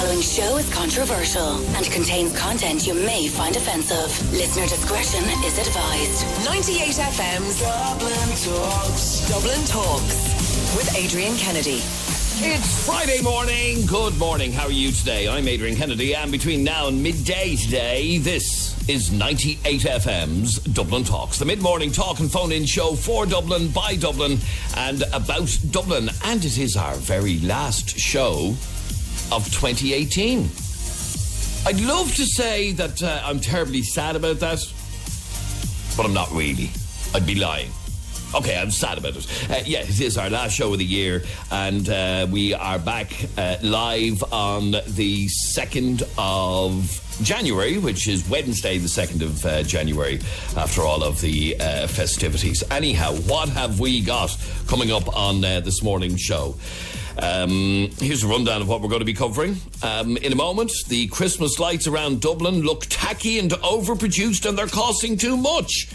following show is controversial and contains content you may find offensive. Listener discretion is advised. 98 FM's Dublin Talks with Adrian Kennedy. It's Friday morning. Good morning. How are you today? I'm Adrian Kennedy, and between now and midday today, this is 98 FM's Dublin Talks, the mid-morning talk and phone-in show for Dublin, by Dublin, and about Dublin. And it is our very last show of 2018. I'd love to say that I'm terribly sad about that, but I'm not really. I'd be lying. Okay, I'm sad about it. Yeah, it is our last show of the year, and we are back live on the 2nd of January, which is Wednesday, the 2nd of January, after all of the festivities. Anyhow, what have we got coming up on this morning's show? Here's a rundown of what we're going to be covering. In a moment, the Christmas lights around Dublin look tacky and overproduced, and they're costing too much.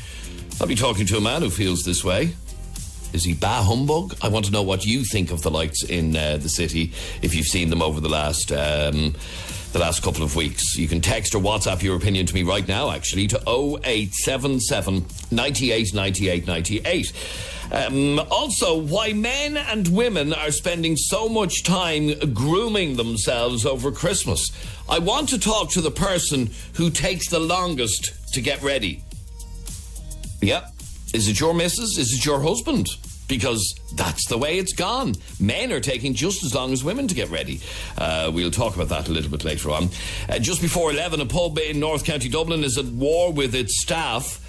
I'll be talking to a man who feels this way. Is he bah humbug? I want to know what you think of the lights in the city, if you've seen them over the last couple of weeks. You can text or WhatsApp your opinion to me right now, actually, to 0877 98 98 98. Also, why men and women are spending so much time grooming themselves over Christmas. I want to talk to the person who takes the longest to get ready. Yeah. Is it your missus? Is it your husband? Because that's the way it's gone. Men are taking just as long as women to get ready. We'll talk about that a little bit later on. Just before 11, a pub in North County Dublin is at war with its staff.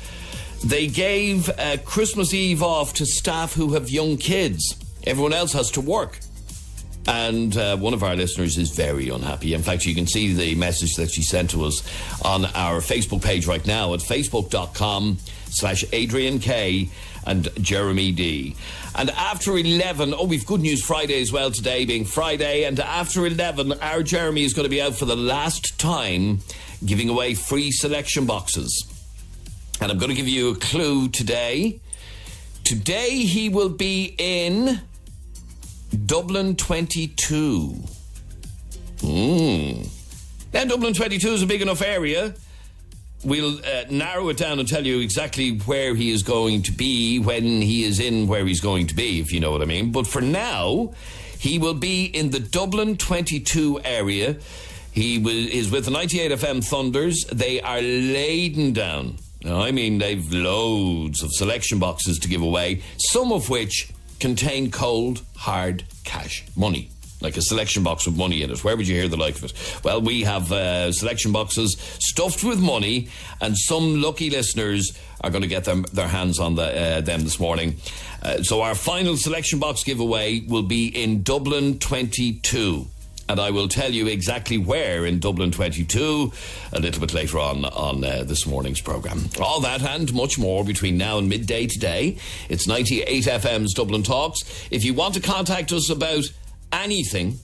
They gave Christmas Eve off to staff who have young kids. Everyone else has to work. And one of our listeners is very unhappy. In fact, you can see the message that she sent to us on our Facebook page right now at facebook.com/Adrian K and Jeremy D. And after 11, we've Good News Friday as well today, being Friday. And after 11, our Jeremy is going to be out for the last time giving away free selection boxes. And I'm going to give you a clue today. Today he will be in Dublin 22. Now, Dublin 22 is a big enough area. We'll narrow it down and tell you exactly where he is going to be when he is in where he's going to be, if you know what I mean. But for now, he will be in the Dublin 22 area. He is with the 98 FM Thunders. They are laden down. I mean, they've loads of selection boxes to give away, some of which contain cold, hard cash money, like a selection box with money in it. Where would you hear the like of it? Well, we have selection boxes stuffed with money, and some lucky listeners are going to get their hands on them this morning. So our final selection box giveaway will be in Dublin 22. And I will tell you exactly where in Dublin 22 a little bit later on this morning's programme. All that and much more between now and midday today. It's 98 FM's Dublin Talks. If you want to contact us about anything,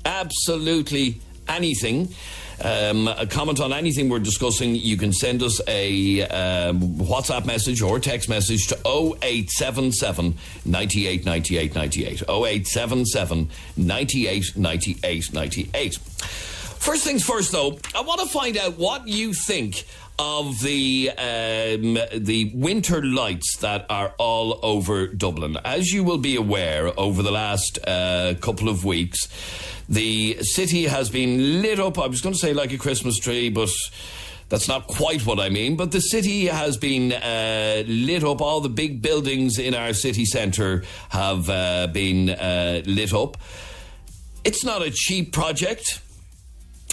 absolutely anything, a comment on anything we're discussing, you can send us a WhatsApp message or text message to 0877 98 98 98. 0877 98 98 98. First things first, though, I want to find out what you think of the winter lights that are all over Dublin. As you will be aware, over the last couple of weeks, the city has been lit up. I was going to say like a Christmas tree, but that's not quite what I mean. But the city has been lit up. All the big buildings in our city centre have been lit up. It's not a cheap project.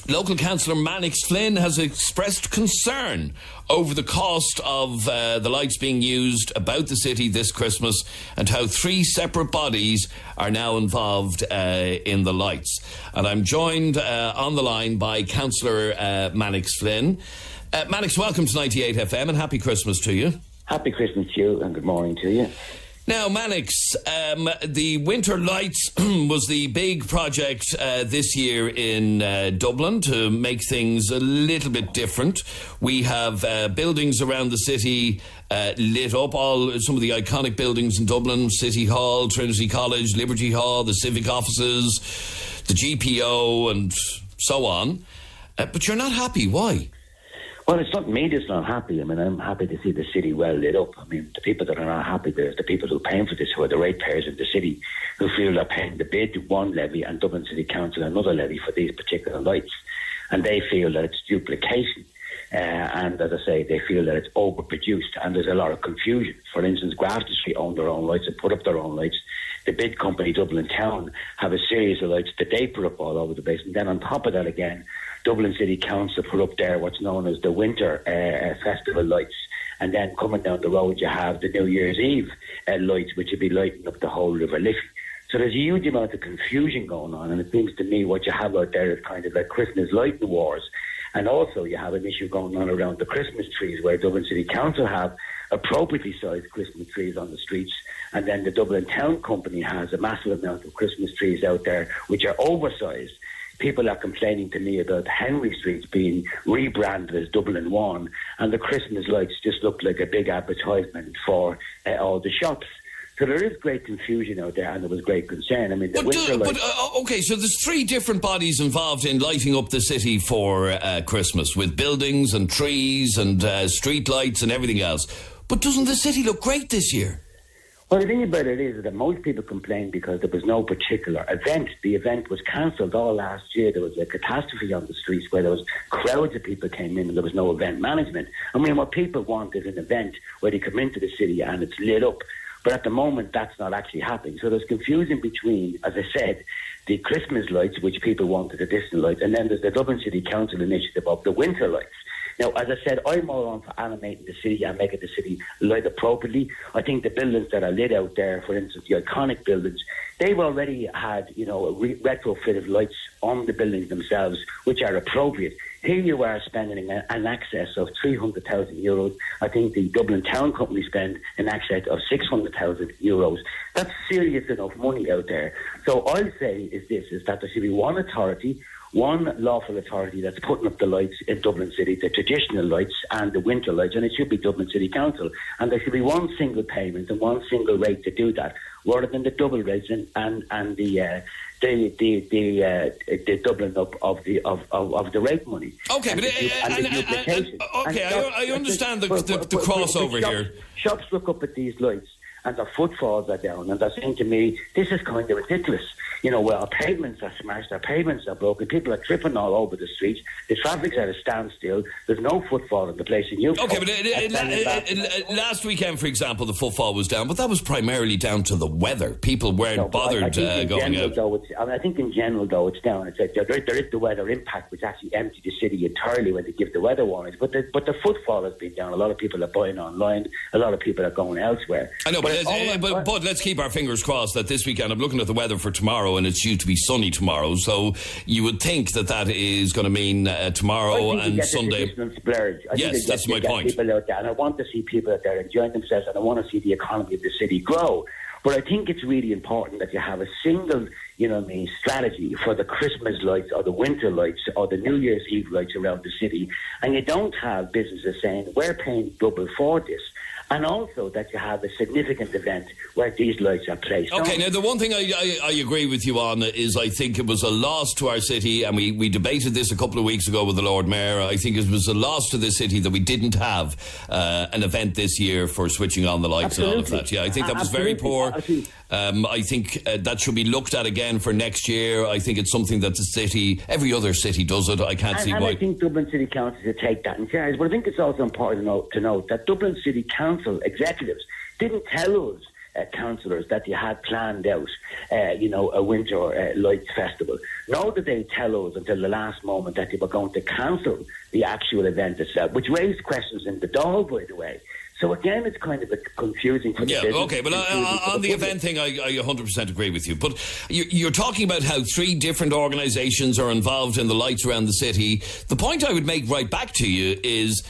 Local councillor Mannix Flynn has expressed concern over the cost of the lights being used about the city this Christmas, and how 3 separate bodies are now involved in the lights. And I'm joined on the line by councillor Mannix Flynn. Mannix, welcome to 98 FM and happy Christmas to you. Happy Christmas to you and good morning to you. Now, Mannix, the Winter Lights was the big project this year in Dublin to make things a little bit different. We have buildings around the city lit up, some of the iconic buildings in Dublin: City Hall, Trinity College, Liberty Hall, the civic offices, the GPO, and so on. But you're not happy. Why? Well, it's not me that's not happy. I mean, I'm happy to see the city well lit up. I mean, the people that are not happy, there's the people who are paying for this, who are the ratepayers in the city, who feel they're paying the bid one levy and Dublin City Council another levy for these particular lights. And they feel that it's duplication. And as I say, they feel that it's overproduced and there's a lot of confusion. For instance, Grafton Street own their own lights and put up their own lights. The bid company, Dublin Town, have a series of lights that they put up all over the place. And then on top of that again, Dublin City Council put up there what's known as the winter festival lights. And then coming down the road, you have the New Year's Eve lights, which will be lighting up the whole River Liffey. So there's a huge amount of confusion going on. And it seems to me what you have out there is kind of like Christmas lighting wars. And also you have an issue going on around the Christmas trees, where Dublin City Council have appropriately sized Christmas trees on the streets. And then the Dublin Town Company has a massive amount of Christmas trees out there, which are oversized. People are complaining to me about Henry Street being rebranded as Dublin One, and the Christmas lights just look like a big advertisement for all the shops. So there is great confusion out there, and there was great concern. I mean, the winter lights... okay, so there's 3 different bodies involved in lighting up the city for Christmas, with buildings and trees and street lights and everything else. But doesn't the city look great this year? Well, the thing about it is that most people complained because there was no particular event. The event was cancelled all last year. There was a catastrophe on the streets where there was crowds of people came in and there was no event management. I mean, what people want is an event where they come into the city and it's lit up. But at the moment, that's not actually happening. So there's confusion between, as I said, the Christmas lights, which people wanted, the distant lights, and then there's the Dublin City Council initiative of the winter lights. Now, as I said, I'm all on for animating the city and making the city lit appropriately. I think the buildings that are lit out there, for instance, the iconic buildings, they've already had, retrofitted lights on the buildings themselves, which are appropriate. Here you are spending an excess of €300,000. I think the Dublin Town Company spend an excess of €600,000. That's serious enough money out there. So I'll say is that there should be one authority, one lawful authority that's putting up the lights in Dublin City, the traditional lights and the winter lights, and it should be Dublin City Council. And there should be one single payment and one single rate to do that, rather than the double rates and the doubling up of the rate money. Okay, I understand the crossover here. Shops look up at these lights and their footfalls are down, and they're saying to me, this is kind of ridiculous. Well, our pavements are smashed, our pavements are broken, people are tripping all over the streets, the traffic's at a standstill, there's no footfall in the place. And okay, but last weekend, for example, the footfall was down, but that was primarily down to the weather. People weren't bothered going out. I think in general, though, it's down. It's like there is the weather impact, which actually emptied the city entirely when they give the weather warnings. But the footfall has been down. A lot of people are buying online. A lot of people are going elsewhere. I know, but let's keep our fingers crossed that this weekend, I'm looking at the weather for tomorrow, and it's due to be sunny tomorrow. So you would think that is going to mean tomorrow and Sunday. Yes, that's my point. People out there, and I want to see people out there enjoying themselves, and I want to see the economy of the city grow. But I think it's really important that you have a single, strategy for the Christmas lights or the winter lights or the New Year's Eve lights around the city. And you don't have businesses saying, we're paying double for this. And also that you have a significant event where these lights are placed. Okay, now the one thing I agree with you on is I think it was a loss to our city, and we debated this a couple of weeks ago with the Lord Mayor. I think it was a loss to the city that we didn't have an event this year for switching on the lights. Absolutely. And all of that. Yeah, I think that was very poor. I think that should be looked at again for next year. I think it's something that the city, every other city does it. I can't see why. I think Dublin City Council should take that in charge. But I think it's also important to note that Dublin City Council executives didn't tell us, councillors, that you had planned out, a winter lights festival. Nor did they tell us until the last moment that they were going to cancel the actual event itself, which raised questions in the Dáil, by the way. So again, it's kind of confusing for the business. Okay, but on the event thing, I 100% agree with you. But you're talking about how 3 different organisations are involved in the lights around the city. The point I would make right back to you is,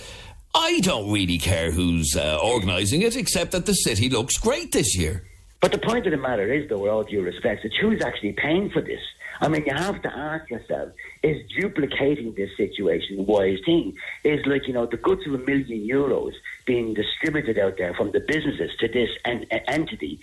I don't really care who's organising it, except that the city looks great this year. But the point of the matter is, though, with all due respect, it's who's actually paying for this. I mean, you have to ask yourself, is duplicating this situation a wise thing? Is like, the goods of €1 million being distributed out there from the businesses to this entity,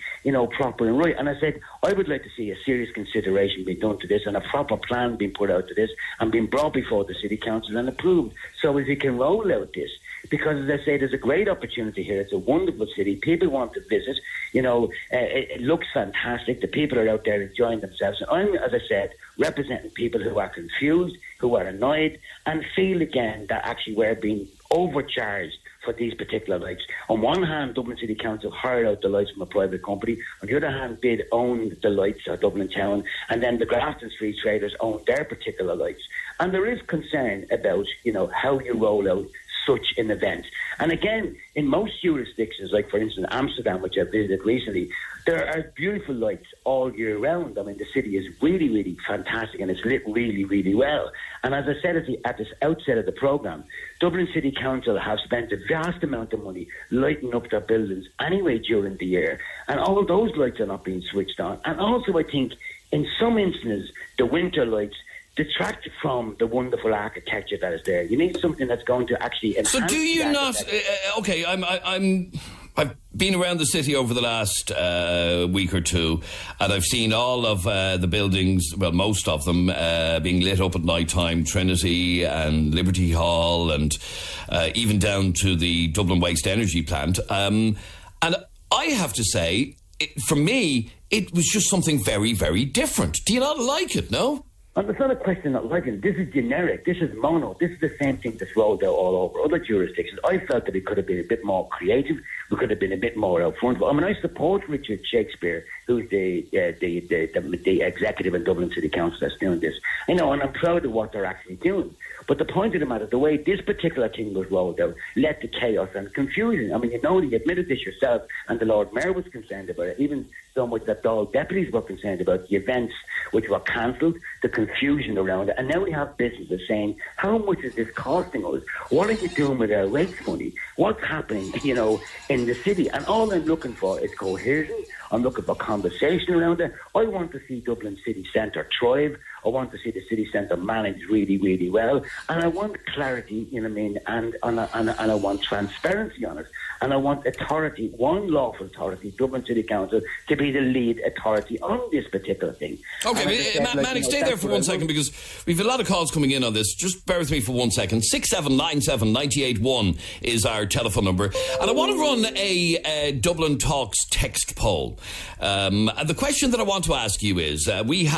proper and right? And I said, I would like to see a serious consideration being done to this and a proper plan being put out to this and being brought before the City Council and approved so as we can roll out this. Because, as I say, there's a great opportunity here. It's a wonderful city. People want to visit. It looks fantastic. The people are out there enjoying themselves. And I'm, as I said, representing people who are confused, who are annoyed, and feel again that actually we're being overcharged for these particular lights. On one hand, Dublin City Council hired out the lights from a private company. On the other hand, they'd own the lights at Dublin Town, and then the Grafton Street traders own their particular lights. And there is concern about, how you roll out such an event. And again, in most jurisdictions, like for instance Amsterdam, which I visited recently, there are beautiful lights all year round. I mean, the city is really, really fantastic and it's lit really, really well. And as I said at the outset of the programme, Dublin City Council have spent a vast amount of money lighting up their buildings anyway during the year. And all those lights are not being switched on. And also, I think, in some instances, the winter lights detract from the wonderful architecture that is there. You need something that's going to actually enhance. So do you not? Okay, I've been around the city over the last week or two, and I've seen all of the buildings, well, most of them, being lit up at night time. Trinity and Liberty Hall, and even down to the Dublin Waste Energy Plant. And I have to say, for me, it was just something very, very different. Do you not like it? No. And it's not a question of liking. This is generic. This is mono. This is the same thing that's rolled out all over other jurisdictions. I felt that it could have been a bit more creative. We could have been a bit more out front. I mean, I support Richard Shakespeare, who's the executive in Dublin City Council that's doing this. And I'm proud of what they're actually doing. But the point of the matter, the way this particular thing was rolled out led to chaos and confusion. I mean, you admitted this yourself, and the Lord Mayor was concerned about it, even so much that all deputies were concerned about the events which were cancelled, the confusion around it. And now we have businesses saying, how much is this costing us? What are you doing with our rates money? What's happening, in the city? And all I'm looking for is cohesion. I'm looking for conversation around it. I want to see Dublin City Centre thrive. I want to see the city centre managed really, really well. And I want clarity, and I want transparency on it. And I want authority, one lawful authority, Dublin City Council, to be the lead authority on this particular thing. Okay, Manic, stay there for 1 second, because we've a lot of calls coming in on this. Just bear with me for 1 second. 6797 981 is our telephone number. And I want to run a Dublin Talks text poll. And the question that I want to ask you is, we've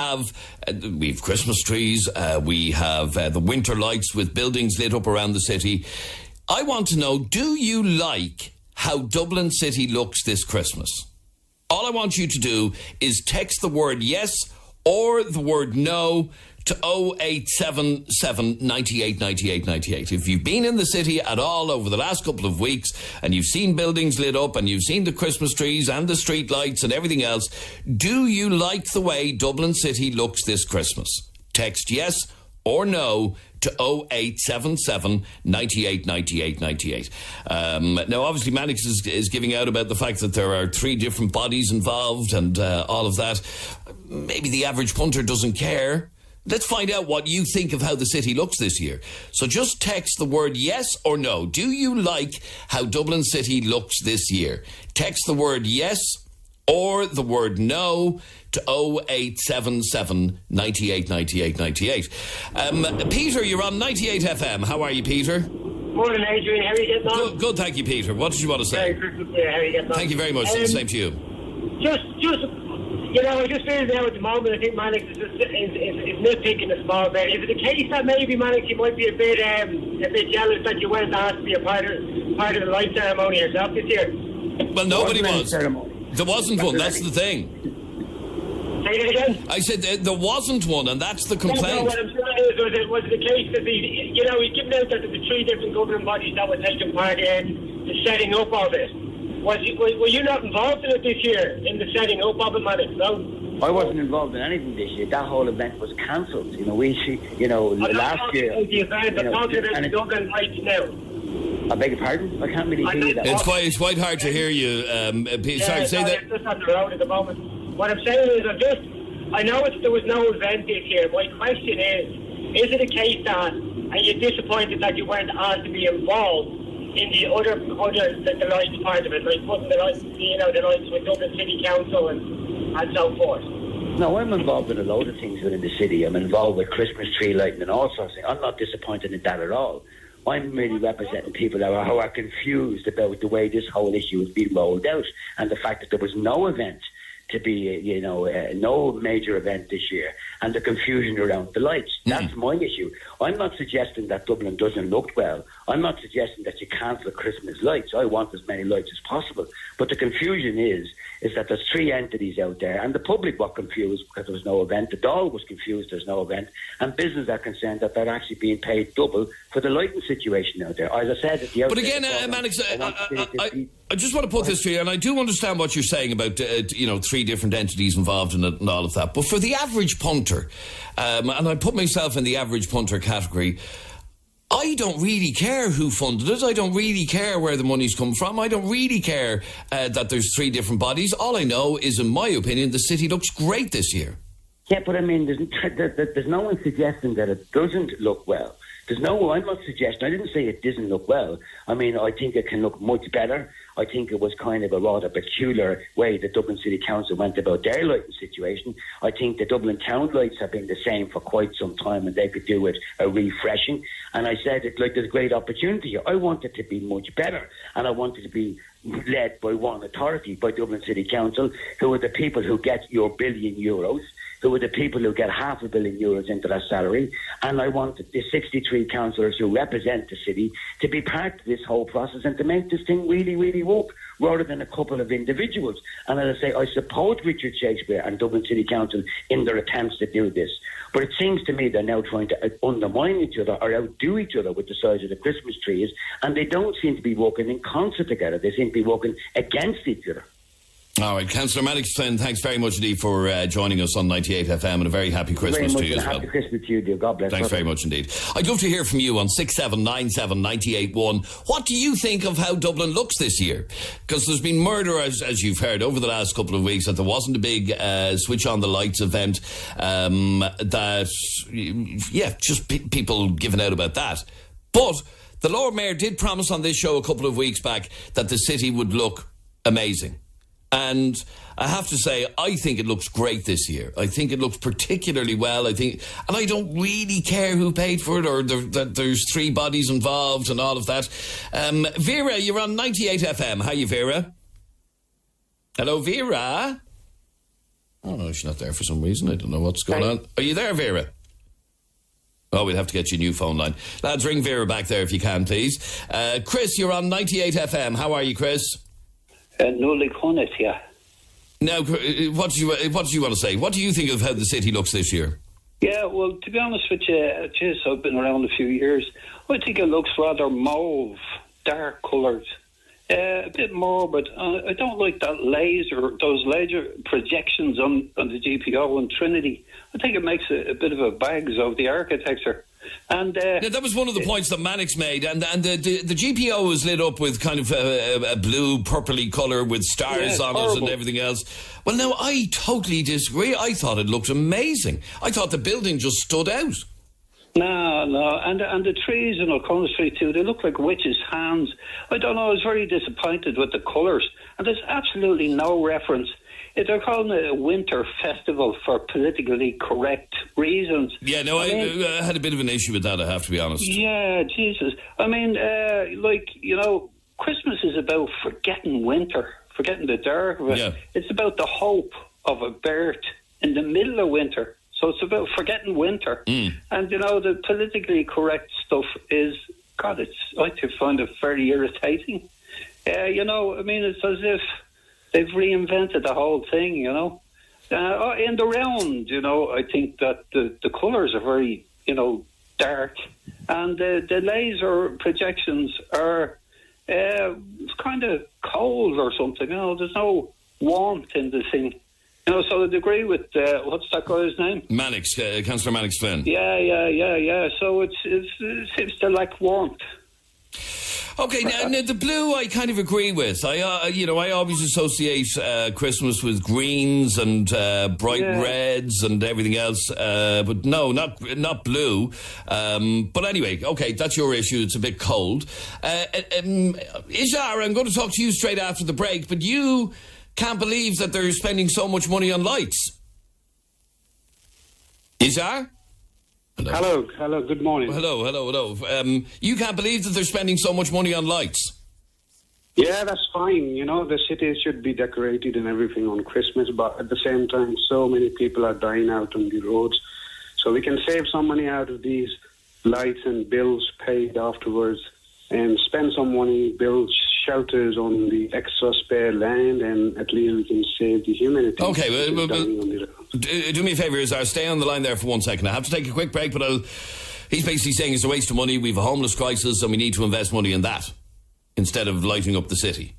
Christmas trees, we have the winter lights with buildings lit up around the city. I want to know, do you like how Dublin City looks this Christmas? All I want you to do is text the word yes or the word no to 0877 98 98 98. If you've been in the city at all over the last couple of weeks and you've seen buildings lit up and you've seen the Christmas trees and the street lights and everything else, do you like the way Dublin City looks this Christmas? Text yes or no to 0877 98 98 98. Now, obviously, Mannix is giving out about the fact that there are 3 different bodies involved and all of that. Maybe the average punter doesn't care. Let's find out what you think of how the city looks this year. So just text the word yes or no. Do you like how Dublin City looks this year? Text the word yes or the word no to 0877 98 98 98. Peter, you're on 98 FM. How are you, Peter? Morning, Adrian. How are you getting on? Good, thank you, Peter. What did you want to say? Merry Christmas, how are you getting on? Thank you very much. Same to you. I just feel now at the moment, I think Mannix is nitpicking a small bit. Is it the case that maybe Mannix, you might be a bit jealous that you weren't asked to be a part of the light ceremony yourself this year? Well, nobody was. There wasn't one. That's the thing. Say that again? I said there wasn't one, and that's the complaint. No, what I'm saying is, was it the case that he's given out that there were 3 different governing bodies that were taking part in the setting up of it. Were you not involved in it this year, in the setting up of it, Mannix? No? I wasn't involved in anything this year. That whole event was cancelled. Last year. The event, I'm talking about the Dublin lights now. I beg your pardon? I can't really hear you that. It's quite hard to hear you. Peter, sorry, say that. I'm just on the road at the moment. What I'm saying is, I know there was no event this year. My question is it a case that, are you disappointed that you weren't asked to be involved in the other the lights part of it, like putting the lights with Dublin City Council and so forth? No, I'm involved in a load of things within the city. I'm involved with Christmas tree lighting and all sorts of things. I'm not disappointed in that at all. I'm really representing people who are confused about the way this whole issue has been rolled out and the fact that there was no event to be, no major event this year, and the confusion around the lights. That's my issue. I'm not suggesting that Dublin doesn't look well. I'm not suggesting that you cancel Christmas lights. I want as many lights as possible. But the confusion is that there's three entities out there, and the public were confused because there was no event. The Dáil was confused there's no event, and businesses are concerned that they're actually being paid double for the lighting situation out there. As I said at the outset, but again, Mannix, I just want to put this to you, and I do understand what you're saying about three different entities involved in it and all of that. But for the average punter, and I put myself in the average punter category, I don't really care who funded it. I don't really care where the money's come from. I don't really care that there's three different bodies. All I know is, in my opinion, the city looks great this year. Yeah, but I mean, there's no one suggesting that it doesn't look well. I'm not suggesting, I didn't say it doesn't look well. I mean, I think it can look much better. I think it was kind of a rather peculiar way the Dublin City Council went about their lighting situation. I think the Dublin town lights have been the same for quite some time, and they could do with a refreshing. And I said, there's a great opportunity here. I want it to be much better, and I want it to be led by one authority, by Dublin City Council, who are the people who get your €1 billion, who are the people who get €500 million into their salary. And I want the 63 councillors who represent the city to be part of this whole process and to make this thing really, really work, rather than a couple of individuals. And as I say, I support Richard Shakespeare and Dublin City Council in their attempts to do this. But it seems to me they're now trying to undermine each other or outdo each other with the size of the Christmas trees, and they don't seem to be working in concert together. They seem to be working against each other. All right, Councillor Mannix, thanks very much indeed for joining us on 98 FM, and a very happy Christmas to you as well. Happy Christmas to you, dear. God bless. Thanks very much indeed. I'd love to hear from you on 6797 981. What do you think of how Dublin looks this year? Because there's been murder, as you've heard, over the last couple of weeks, that there wasn't a big switch on the lights event, people giving out about that. But the Lord Mayor did promise on this show a couple of weeks back that the city would look amazing. And I have to say, I think it looks great this year. I think it looks particularly well. And I don't really care who paid for it, or that there's three bodies involved and all of that. Vera, you're on 98 FM. How are you, Vera? Hello, Vera? Oh, no, she's not there for some reason. I don't know what's going on. Are you there, Vera? Oh, we'll have to get you a new phone line. Lads, ring Vera back there if you can, please. Chris, you're on 98 FM. How are you, Chris? Nully Connet, yeah. Now, what do you want to say? What do you think of how the city looks this year? Yeah, well, to be honest with you, I've been around a few years. I think it looks rather mauve, dark coloured. A bit more, but I don't like those laser projections on the GPO and Trinity. I think it makes a bit of a bags of the architecture. And now, that was one of the points that Mannix made, and the GPO was lit up with kind of a blue, purpley colour with stars on it and everything else. Well, now, I totally disagree. I thought it looked amazing. I thought the building just stood out. No, and the trees in O'Connell Street too, they look like witches' hands. I don't know, I was very disappointed with the colours, and there's absolutely no reference. They're calling it a winter festival for politically correct reasons. Yeah, no, I had a bit of an issue with that, I have to be honest. Yeah, Jesus. I mean, Christmas is about forgetting winter, forgetting the dark of it. Yeah. It's about the hope of a birth in the middle of winter. So it's about forgetting winter. And, the politically correct stuff is, God, I find it very irritating. It's as if they've reinvented the whole thing, in the round, I think that the colours are very, dark. And the laser projections are kind of cold or something, there's no warmth in the thing. So I'd agree with, what's that guy's name? Mannix, Councillor Mannix Flynn. Yeah. So it seems to lack warmth. Okay, now the blue I kind of agree with. I always associate Christmas with greens and bright reds and everything else. But no, not blue. But anyway, okay, that's your issue. It's a bit cold. Ishar, I'm going to talk to you straight after the break, but you can't believe that they're spending so much money on lights. Ishar? Hello, good morning. Hello. You can't believe that they're spending so much money on lights. Yeah, that's fine. The city should be decorated and everything on Christmas, but at the same time, so many people are dying out on the roads. So we can save some money out of these lights and bills paid afterwards and spend some money, build shelters on the extra spare land, and at least we can save the humanity. Okay, do me a favour, Izar, stay on the line there for 1 second. I have to take a quick break, but he's basically saying it's a waste of money. We have a homeless crisis and we need to invest money in that instead of lighting up the city.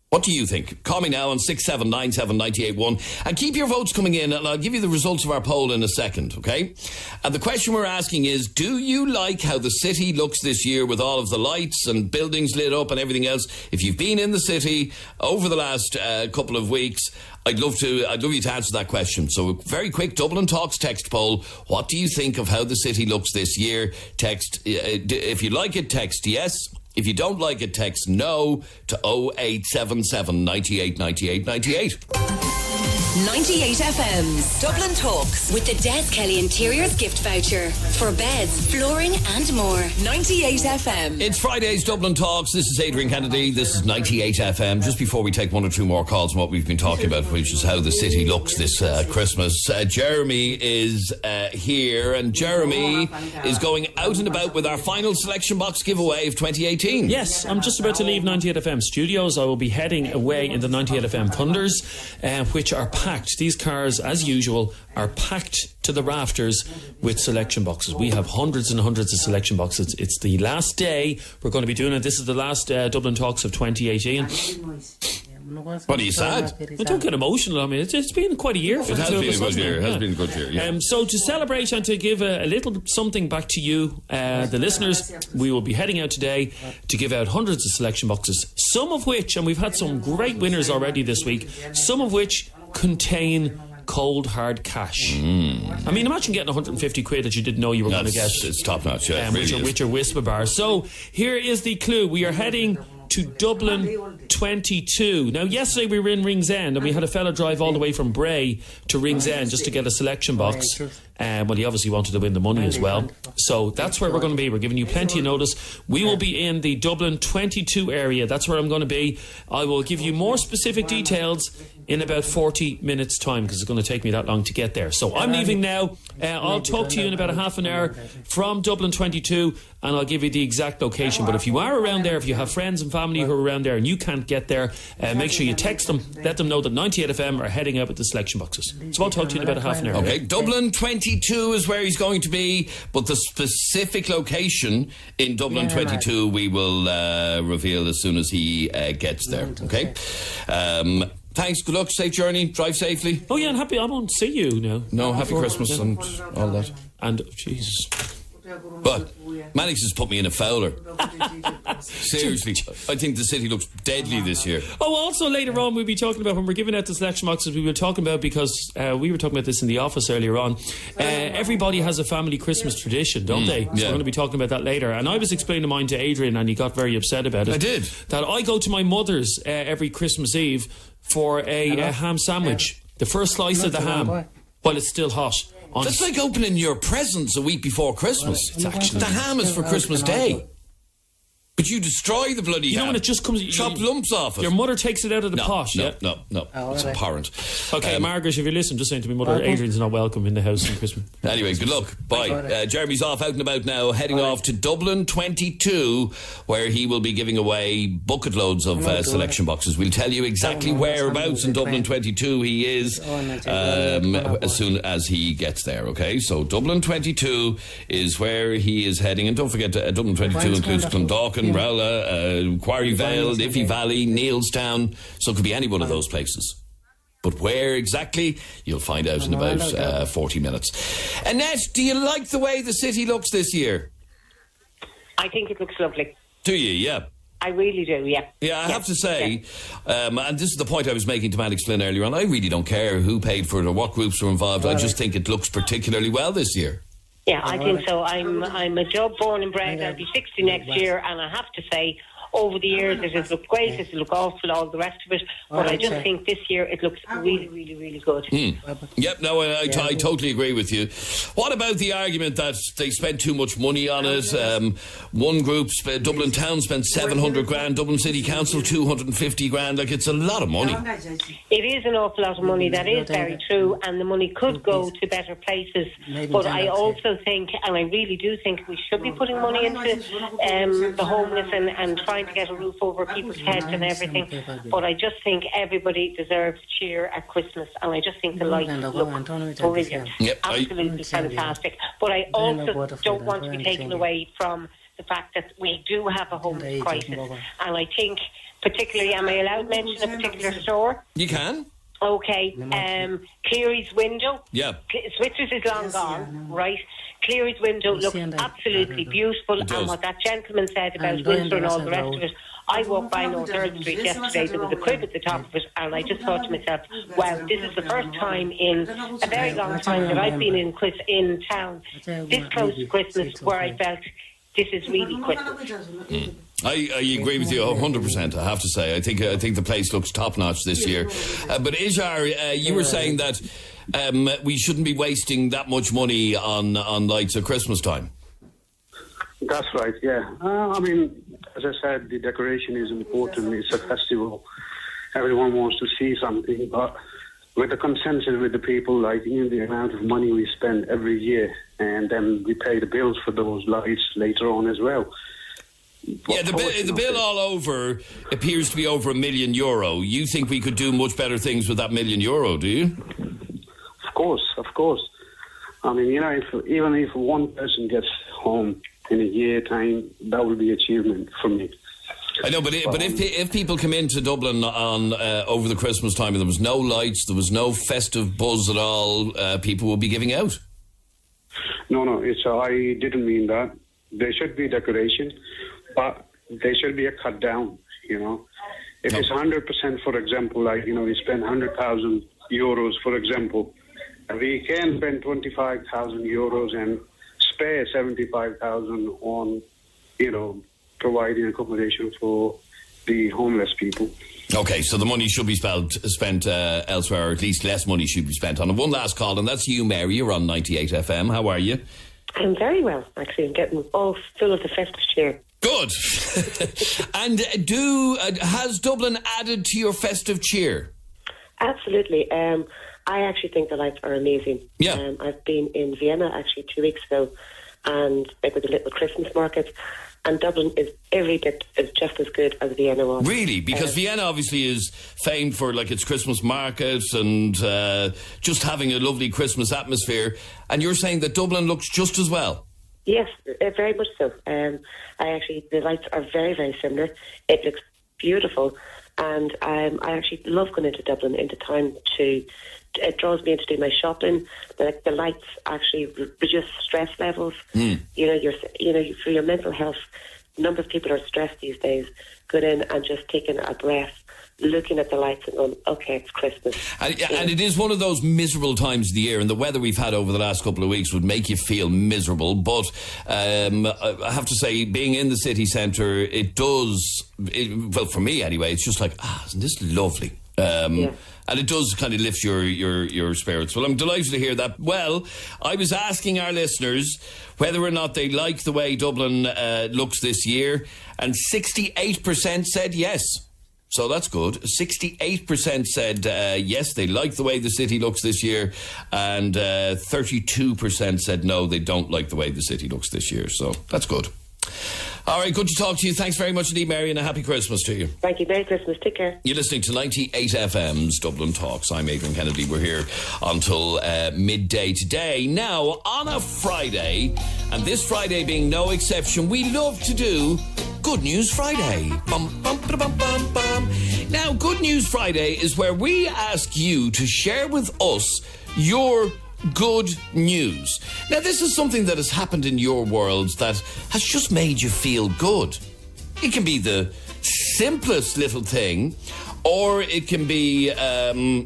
What do you think? Call me now on 6797981 and keep your votes coming in, and I'll give you the results of our poll in a second, okay? And the question we're asking is, do you like how the city looks this year with all of the lights and buildings lit up and everything else? If you've been in the city over the last couple of weeks, I'd love you to answer that question. So a very quick Dublin Talks text poll. What do you think of how the city looks this year? Text, if you like it, text yes. If you don't like it, text no to 0877 98 98 98. 98 FM's Dublin Talks With the Des Kelly Interiors gift voucher for beds, flooring and more. 98 FM. It's Friday's Dublin Talks. This is Adrian Kennedy. This is 98 FM. Just before we take one or two more calls on what we've been talking about, which is how the city looks this Christmas, Jeremy is here, and Jeremy is going out and about with our final selection box giveaway of 2018. Yes, I'm just about to leave 98 FM studios. I will be heading away in the 98 FM Thunders, which are packed. These cars, as usual, are packed to the rafters with selection boxes. We have hundreds and hundreds of selection boxes. It's the last day we're going to be doing it. This is the last Dublin Talks of 2018. What, are you sad? I don't get emotional. I mean, it's been quite a year. It has been a good year. It has been a good year, yeah. So to celebrate and to give a little something back to you, the listeners, we will be heading out today to give out hundreds of selection boxes, some of which, and we've had some great winners already this week, some of which contain cold hard cash. I mean, imagine getting 150 quid that you didn't know you were going to get. It's top notch, yeah. With your Whisper bar. So here is the clue. We are heading to Dublin 22. Now, yesterday we were in Ringsend and we had a fella drive all the way from Bray to Ringsend just to get a selection box. Well, he obviously wanted to win the money as well. So that's where we're going to be. We're giving you plenty of notice. We will be in the Dublin 22 area. That's where I'm going to be. I will give you more specific details in about 40 minutes time, because it's going to take me that long to get there. So I'm leaving now. I'll talk to you in about a half an hour from Dublin 22, and I'll give you the exact location. But if you are around there, if you have friends and family who are around there and you can't get there, make sure you text them, let them know that 98 FM are heading out with the selection boxes. So I'll talk to you in about a half an hour. Okay, Dublin 22 is where he's going to be, but the specific location in Dublin 22 we will reveal as soon as he gets there. Okay? Thanks, good luck, safe journey, drive safely. Oh yeah, and happy, I won't see you now. No, happy Christmas and all that. And, Jesus. But Mannix has put me in a fowler. Seriously, I think the city looks deadly this year. Oh, also later on we'll be talking about, when we're giving out the selection boxes, we were talking about, because we were talking about this in the office earlier on, everybody has a family Christmas tradition, don't they? So we're going to be talking about that later. And I was explaining mine to Adrian and he got very upset about it. I did. That I go to my mother's every Christmas Eve for a ham sandwich. The first slice of the ham while it's still hot. That's like opening your presents a week before Christmas. It's actually, the ham is for Christmas Day. But you destroy the bloody ham. You know when it just comes... Chop lumps off it. Your mother takes it out of the pot, yeah? No. It's abhorrent. Okay, Margaret, if you listen, just saying to me, mother, Adrian's not welcome in the house on Christmas. Anyway, good luck. Bye. Jeremy's off, out and about now, heading off to Dublin 22, where he will be giving away bucket loads of selection boxes. We'll tell you exactly whereabouts in Dublin 22 he is as soon as he gets there, okay? So Dublin 22 is where he is heading. And don't forget, Dublin 22 includes Clondalkin, Rowla, Quarry Vale, Iffy Valley, Neilstown. So it could be any one of those places. But where exactly, you'll find out in about 40 minutes. Annette, do you like the way the city looks this year? I think it looks lovely. Do you? Yeah. I really do, yeah. Yeah, I have to say, and this is the point I was making to Malik Flynn earlier on, I really don't care who paid for it or what groups were involved. I just think it looks particularly well this year. Yeah, I think so. I'm a Dub born and bred. I'll be 60 next year, and I have to say, over the years, it has looked great, it has looked awful, all the rest of it. But I just think this year it looks really, really, really good. Yep, no, I totally agree with you. What about the argument that they spent too much money on it? One group, Dublin Town, spent 700 grand, Dublin City Council 250 grand. Like, it's a lot of money. It is an awful lot of money, that is very true, and the money could go to better places. But I also think, and I really do think, we should be putting money into the homeless and trying to get a roof over people's heads and everything. But I just think everybody deserves cheer at Christmas, and I just think the lights look brilliant. Yep, absolutely fantastic. But I also don't want to be taken away from the fact that we do have a homeless crisis, and I think particularly, am I allowed to mention a particular store? You can. Okay, Cleary's window. Yeah. Switzer's is long gone, right? Cleary's window looks absolutely beautiful, and what that gentleman said about Windsor and all the rest of it. I walked by North Third Street yesterday, there was a crib at the top of it, and I just thought to myself, wow, this is the first time in a very long time that I've been in town this close to Christmas where I felt this is really Christmas. I agree with you 100%, I have to say. I think the place looks top-notch this year. But Ijar, you were saying that we shouldn't be wasting that much money on lights at Christmas time. That's right, yeah. I mean, as I said, the decoration is important. It's a festival. Everyone wants to see something, but with the consensus with the people, like, you know, the amount of money we spend every year, and then we pay the bills for those lights later on as well. Yeah, the bill all over appears to be over €1 million. You think we could do much better things with that €1 million, do you? Of course. I mean, you know, even if one person gets home in a year time, that would be achievement for me. I know, but if people come into Dublin on over the Christmas time and there was no lights, there was no festive buzz at all, people would be giving out. No, I didn't mean that. There should be decoration, but there should be a cut down, you know. If it's 100%, for example, like, you know, we spend €100,000, for example, and we can spend €25,000 and spare 75,000 on, you know, providing accommodation for the homeless people. Okay, so the money should be spent elsewhere, or at least less money should be spent on it. One last call, and that's you, Mary. You're on 98 FM. How are you? I'm very well, actually. I'm getting all full of the festive cheer. Good. And has Dublin added to your festive cheer? Absolutely. I actually think the lights are amazing. Yeah. I've been in Vienna actually 2 weeks ago, and they were the little Christmas market. And Dublin is every bit just as good as Vienna was. Really? Because Vienna obviously is famed for like its Christmas markets and just having a lovely Christmas atmosphere. And you're saying that Dublin looks just as well? Yes, very much so. The lights are very, very similar. It looks beautiful. And I actually love going into Dublin into time it draws me in to do my shopping. The lights actually reduce stress levels. You know, for your mental health, a number of people are stressed these days. Going in and just taking a breath, looking at the lights and going, okay, it's Christmas. And it is one of those miserable times of the year, and the weather we've had over the last couple of weeks would make you feel miserable. But I have to say, being in the city centre, well, for me anyway, it's just like, isn't this lovely? And it does kind of lift your spirits. Well, I'm delighted to hear that. Well, I was asking our listeners whether or not they like the way Dublin looks this year, and 68% said yes. So that's good. 68% said yes, they like the way the city looks this year, and 32% said no, they don't like the way the city looks this year. So that's good. All right, good to talk to you. Thanks very much indeed, Mary, and a happy Christmas to you. Thank you. Merry Christmas. Take care. You're listening to 98 FM's Dublin Talks. I'm Adrian Kennedy. We're here until midday today. Now, on a Friday, and this Friday being no exception, we love to do Good News Friday. Bum, bum, bum, bum, bum. Now, Good News Friday is where we ask you to share with us your good news. Now, this is something that has happened in your world that has just made you feel good. It can be the simplest little thing, or it can be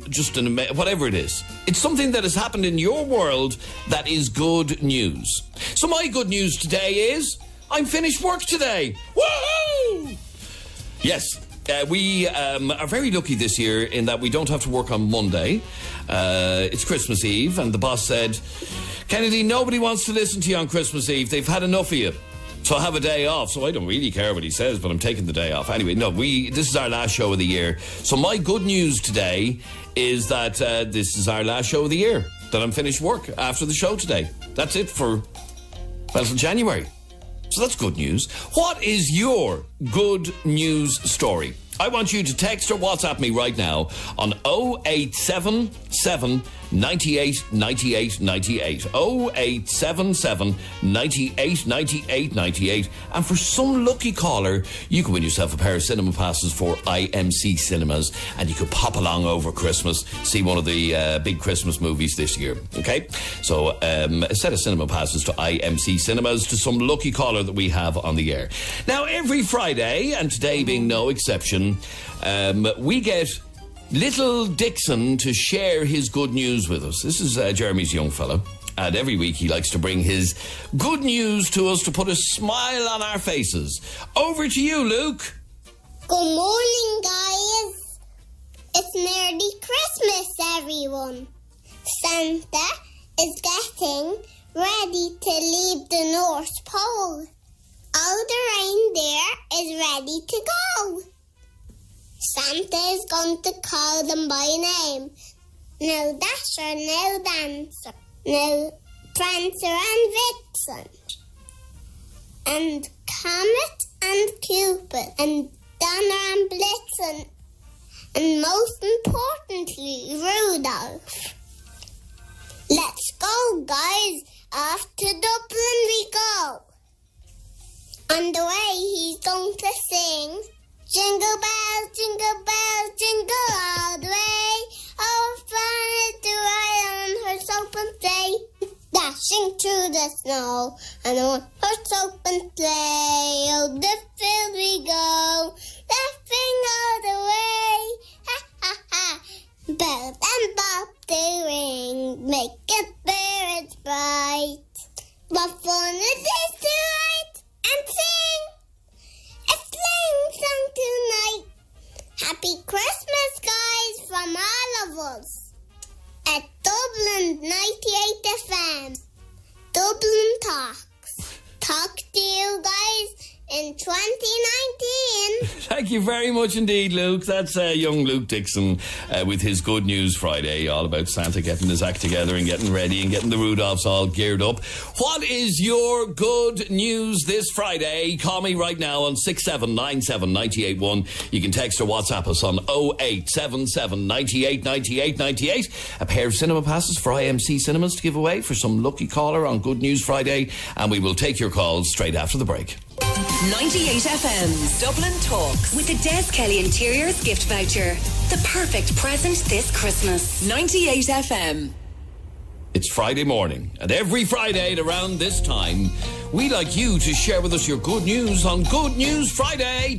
just whatever it is. It's something that has happened in your world that is good news. So my good news today is I'm finished work today. Woohoo! Yes. We are very lucky this year in that we don't have to work on Monday. It's Christmas Eve, and the boss said, Kennedy, nobody wants to listen to you on Christmas Eve. They've had enough of you. So I have a day off. So I don't really care what he says, but I'm taking the day off. Anyway, no, this is our last show of the year. So my good news today is that this is our last show of the year, that I'm finished work after the show today. That's it for, well, till January. So that's good news. What is your good news story? I want you to text or WhatsApp me right now on 0877 98 98 98. 0877 98 98 98. And for some lucky caller, you can win yourself a pair of cinema passes for IMC Cinemas, and you could pop along over Christmas, see one of the big Christmas movies this year. Okay? So a set of cinema passes to IMC Cinemas to some lucky caller that we have on the air. Now, every Friday, and today being no exception, we get little Dixon to share his good news with us. This is Jeremy's young fella, and every week he likes to bring his good news to us to put a smile on our faces. Over to you, Luke. Good morning, guys. It's nearly Christmas, everyone. Santa is getting ready to leave the North Pole. All the reindeer is ready to go. Santa is going to call them by name. No Dasher, no Dancer, no Prancer and Vixen, and Comet and Cupid, and Donner and Blitzen, and most importantly, Rudolph. Let's go, guys. Off to Dublin we go. On the way, he's going to sing, jingle bells, jingle all the way. Oh, fun is to ride on horse open sleigh, dashing through the snow and on horse open sleigh. Oh, the field we go, laughing all the way. Ha ha ha! Bells and bob they ring, making spirits bright. What fun it is to ride and sing a sling song tonight. Happy Christmas, guys, from all of us at Dublin 98 FM. Dublin Talks. Talk to you guys in 2019. Thank you very much indeed, Luke. That's young Luke Dixon with his Good News Friday, all about Santa getting his act together and getting ready and getting the Rudolphs all geared up. What is your good news this Friday? Call me right now on 6797 981. You can text or WhatsApp us on 0877 98 98 98. A pair of cinema passes for IMC Cinemas to give away for some lucky caller on Good News Friday, and we will take your calls straight after the break. 98 FM's Dublin Talks With the Des Kelly Interiors gift voucher. The perfect present this Christmas. 98 FM. It's Friday morning, and every Friday at around this time, we like you to share with us your good news on Good News Friday.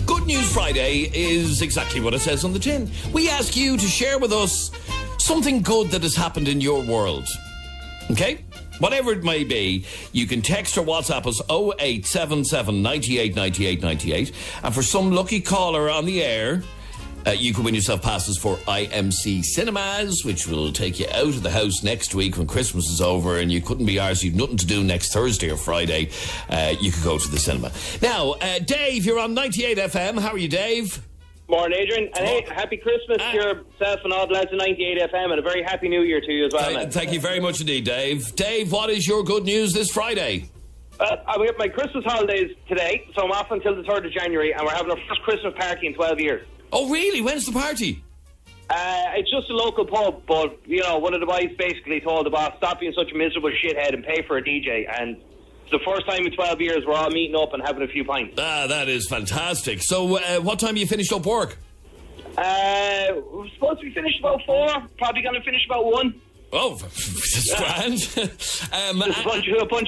Good News Friday is exactly what it says on the tin. We ask you to share with us something good that has happened in your world. Okay? Whatever it may be, you can text or WhatsApp us 0877 98 98 98. And for some lucky caller on the air, you can win yourself passes for IMC Cinemas, which will take you out of the house next week when Christmas is over and you couldn't be arsed, you've nothing to do next Thursday or Friday. You could go to the cinema. Now, Dave, you're on 98 FM. How are you, Dave? Morning, Adrian. And hey, happy Christmas to yourself and all the lads of 98 FM, and a very happy New Year to you as well, man. Thank you very much indeed, Dave. Dave, what is your good news this Friday? We have my Christmas holidays today, so I'm off until the 3rd of January, and we're having our first Christmas party in 12 years. Oh, really? When's the party? It's just a local pub, but, you know, one of the boys basically told the boss, stop being such a miserable shithead and pay for a DJ, and it's the first time in 12 years we're all meeting up and having a few pints. That is fantastic. So, what time you finished up work? We're supposed to be finished about 4, probably going to finish about 1. Oh, that's grand. A bunch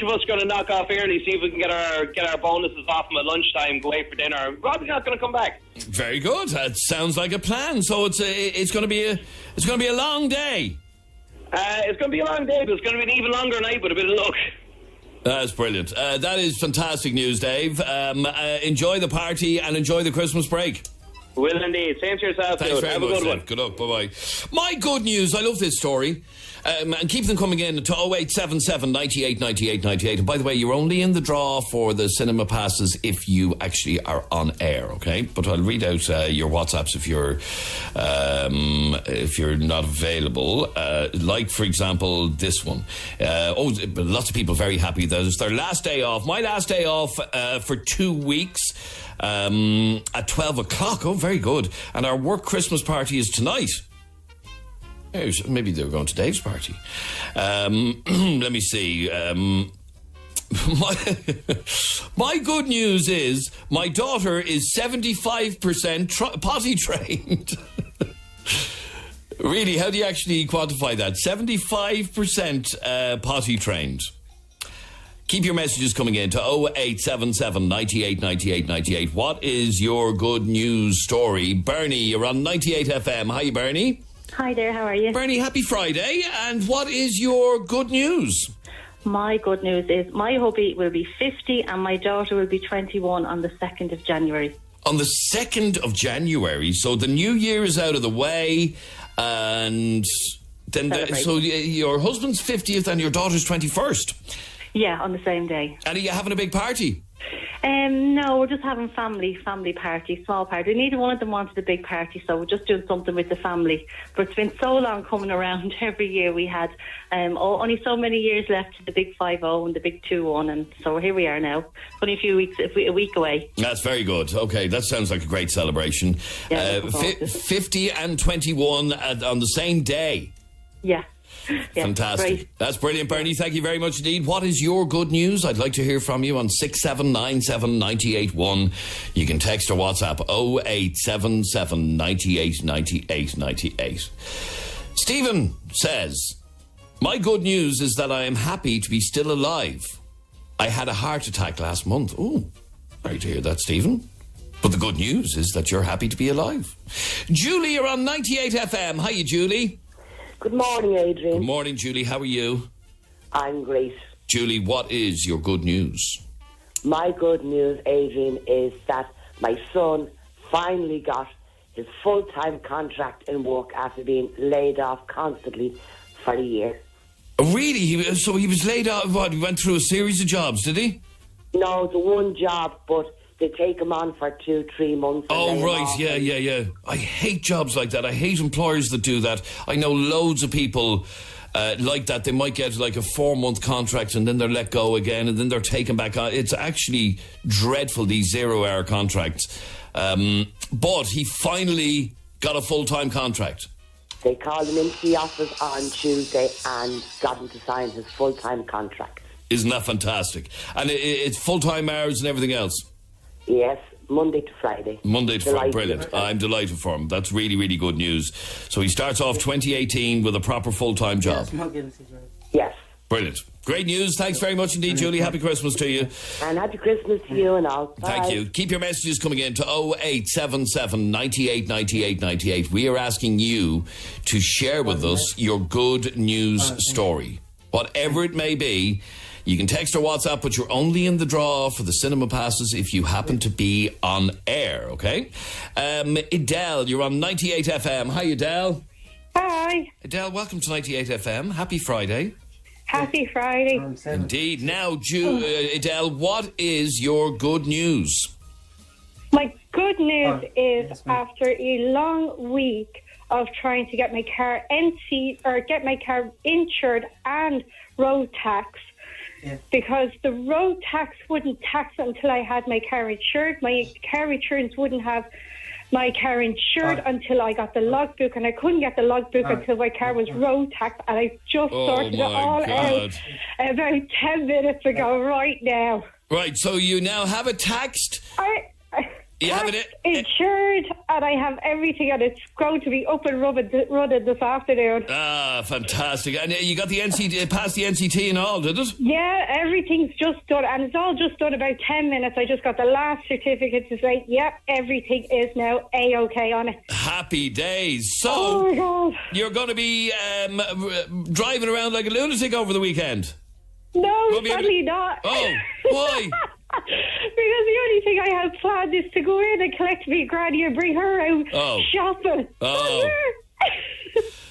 of us going to knock off early, see if we can get our bonuses off them at lunchtime, go away for dinner. Rob's not going to come back. Very good. That sounds like a plan. So it's going to be a long day. It's going to be a long day, but it's going to be an even longer night with a bit of luck. That's brilliant. That is fantastic news, Dave. Enjoy the party and enjoy the Christmas break. Will indeed. Same to yourself. Thanks very Have much. a good one. Good luck. Bye-bye. My good news. I love this story. And keep them coming in to 0877 98 98 98. And by the way, you're only in the draw for the cinema passes if you actually are on air, okay? But I'll read out your WhatsApps if you're not available. Like, for example, this one. Lots of people very happy that it's their last day off. My last day off for 2 weeks. At 12 o'clock. Oh, very good. And our work Christmas party is tonight. Maybe they were going to Dave's party. Let me see. My good news is my daughter is 75% potty trained. Really, how do you actually quantify that? 75% potty trained. Keep your messages coming in to 0877 98 98 98. What is your good news story? Bernie, you're on 98 FM. Hi, Bernie. Hi there, how are you? Bernie, happy Friday. And what is your good news? My good news is my hubby will be 50 and my daughter will be 21 on the 2nd of January. On the 2nd of January. So the new year is out of the way. And then so your husband's 50th and your daughter's 21st. Yeah, on the same day. And are you having a big party? No, we're just having family party, small party. Neither one of them wanted a big party, so we're just doing something with the family. But it's been so long coming around. Every year we had only so many years left to the big 5-0 and the big 2-1, and so here we are now. Only a week away. That's very good. Okay, that sounds like a great celebration. Yeah, 50 and 21 on the same day. Yeah. Yeah, fantastic. great. That's brilliant, Bernie. Thank you very much indeed. What is your good news? I'd like to hear from you on 6797 981. You can text or WhatsApp 0877 98 98 98. Stephen says, my good news is that I am happy to be still alive. I had a heart attack last month. Oh, sorry to hear that, Stephen. But the good news is that you're happy to be alive. Julie, you're on 98 FM. Hiya, Julie. Good morning, Adrian. Good morning, Julie. How are you? I'm great. Julie, what is your good news? My good news, Adrian, is that my son finally got his full-time contract in work after being laid off constantly for a year. Oh, really? So he was laid off, what, he went through a series of jobs, did he? No, the one job, but they take him on for 2-3 months. Oh, right, yeah. I hate jobs like that. I hate employers that do that. I know loads of people like that. They might get like a 4-month contract and then they're let go again and then they're taken back on. It's actually dreadful, these 0-hour contracts. But he finally got a full-time contract. They called him into the office on Tuesday and got him to sign his full-time contract. Isn't that fantastic? And it's full-time hours and everything else? Yes, Monday to Friday. Monday to Friday, brilliant. I'm delighted for him. That's really, really good news. So he starts off 2018 with a proper full-time job. Yes. Brilliant. Great news. Thanks very much indeed, Julie. Happy Christmas to you. And happy Christmas to you and all. Bye. Thank you. Keep your messages coming in to 0877 98 98 98. We are asking you to share with us your good news story. Whatever it may be. You can text or WhatsApp, but you're only in the draw for the cinema passes if you happen to be on air, okay? Adele, you're on 98 FM. Hi, Adele. Hi. Adele, welcome to 98 FM. Happy Friday. Happy Friday. Indeed. Now, Adele, what is your good news? My good news is after a long week of trying to get my car empty or get my car insured and road tax, because the road tax wouldn't tax it until I had my car insured. My car insurance wouldn't have my car insured until I got the logbook, and I couldn't get the logbook until my car was road taxed, and I just sorted it all out about 10 minutes ago right now. Right, so you now have it taxed? You have it insured, and I have everything, and it's going to be up and running this afternoon. Ah, fantastic. And you got the NCT, passed the NCT and all, did it? Yeah, everything's just done, and it's all just done about 10 minutes. I just got the last certificate to say, yep, everything is now A-OK on it. Happy days. So, oh my God. You're going to be driving around like a lunatic over the weekend? No, sadly not. Oh, why? Because the only thing I have planned is to go in and collect me granny and bring her out shopping. Oh.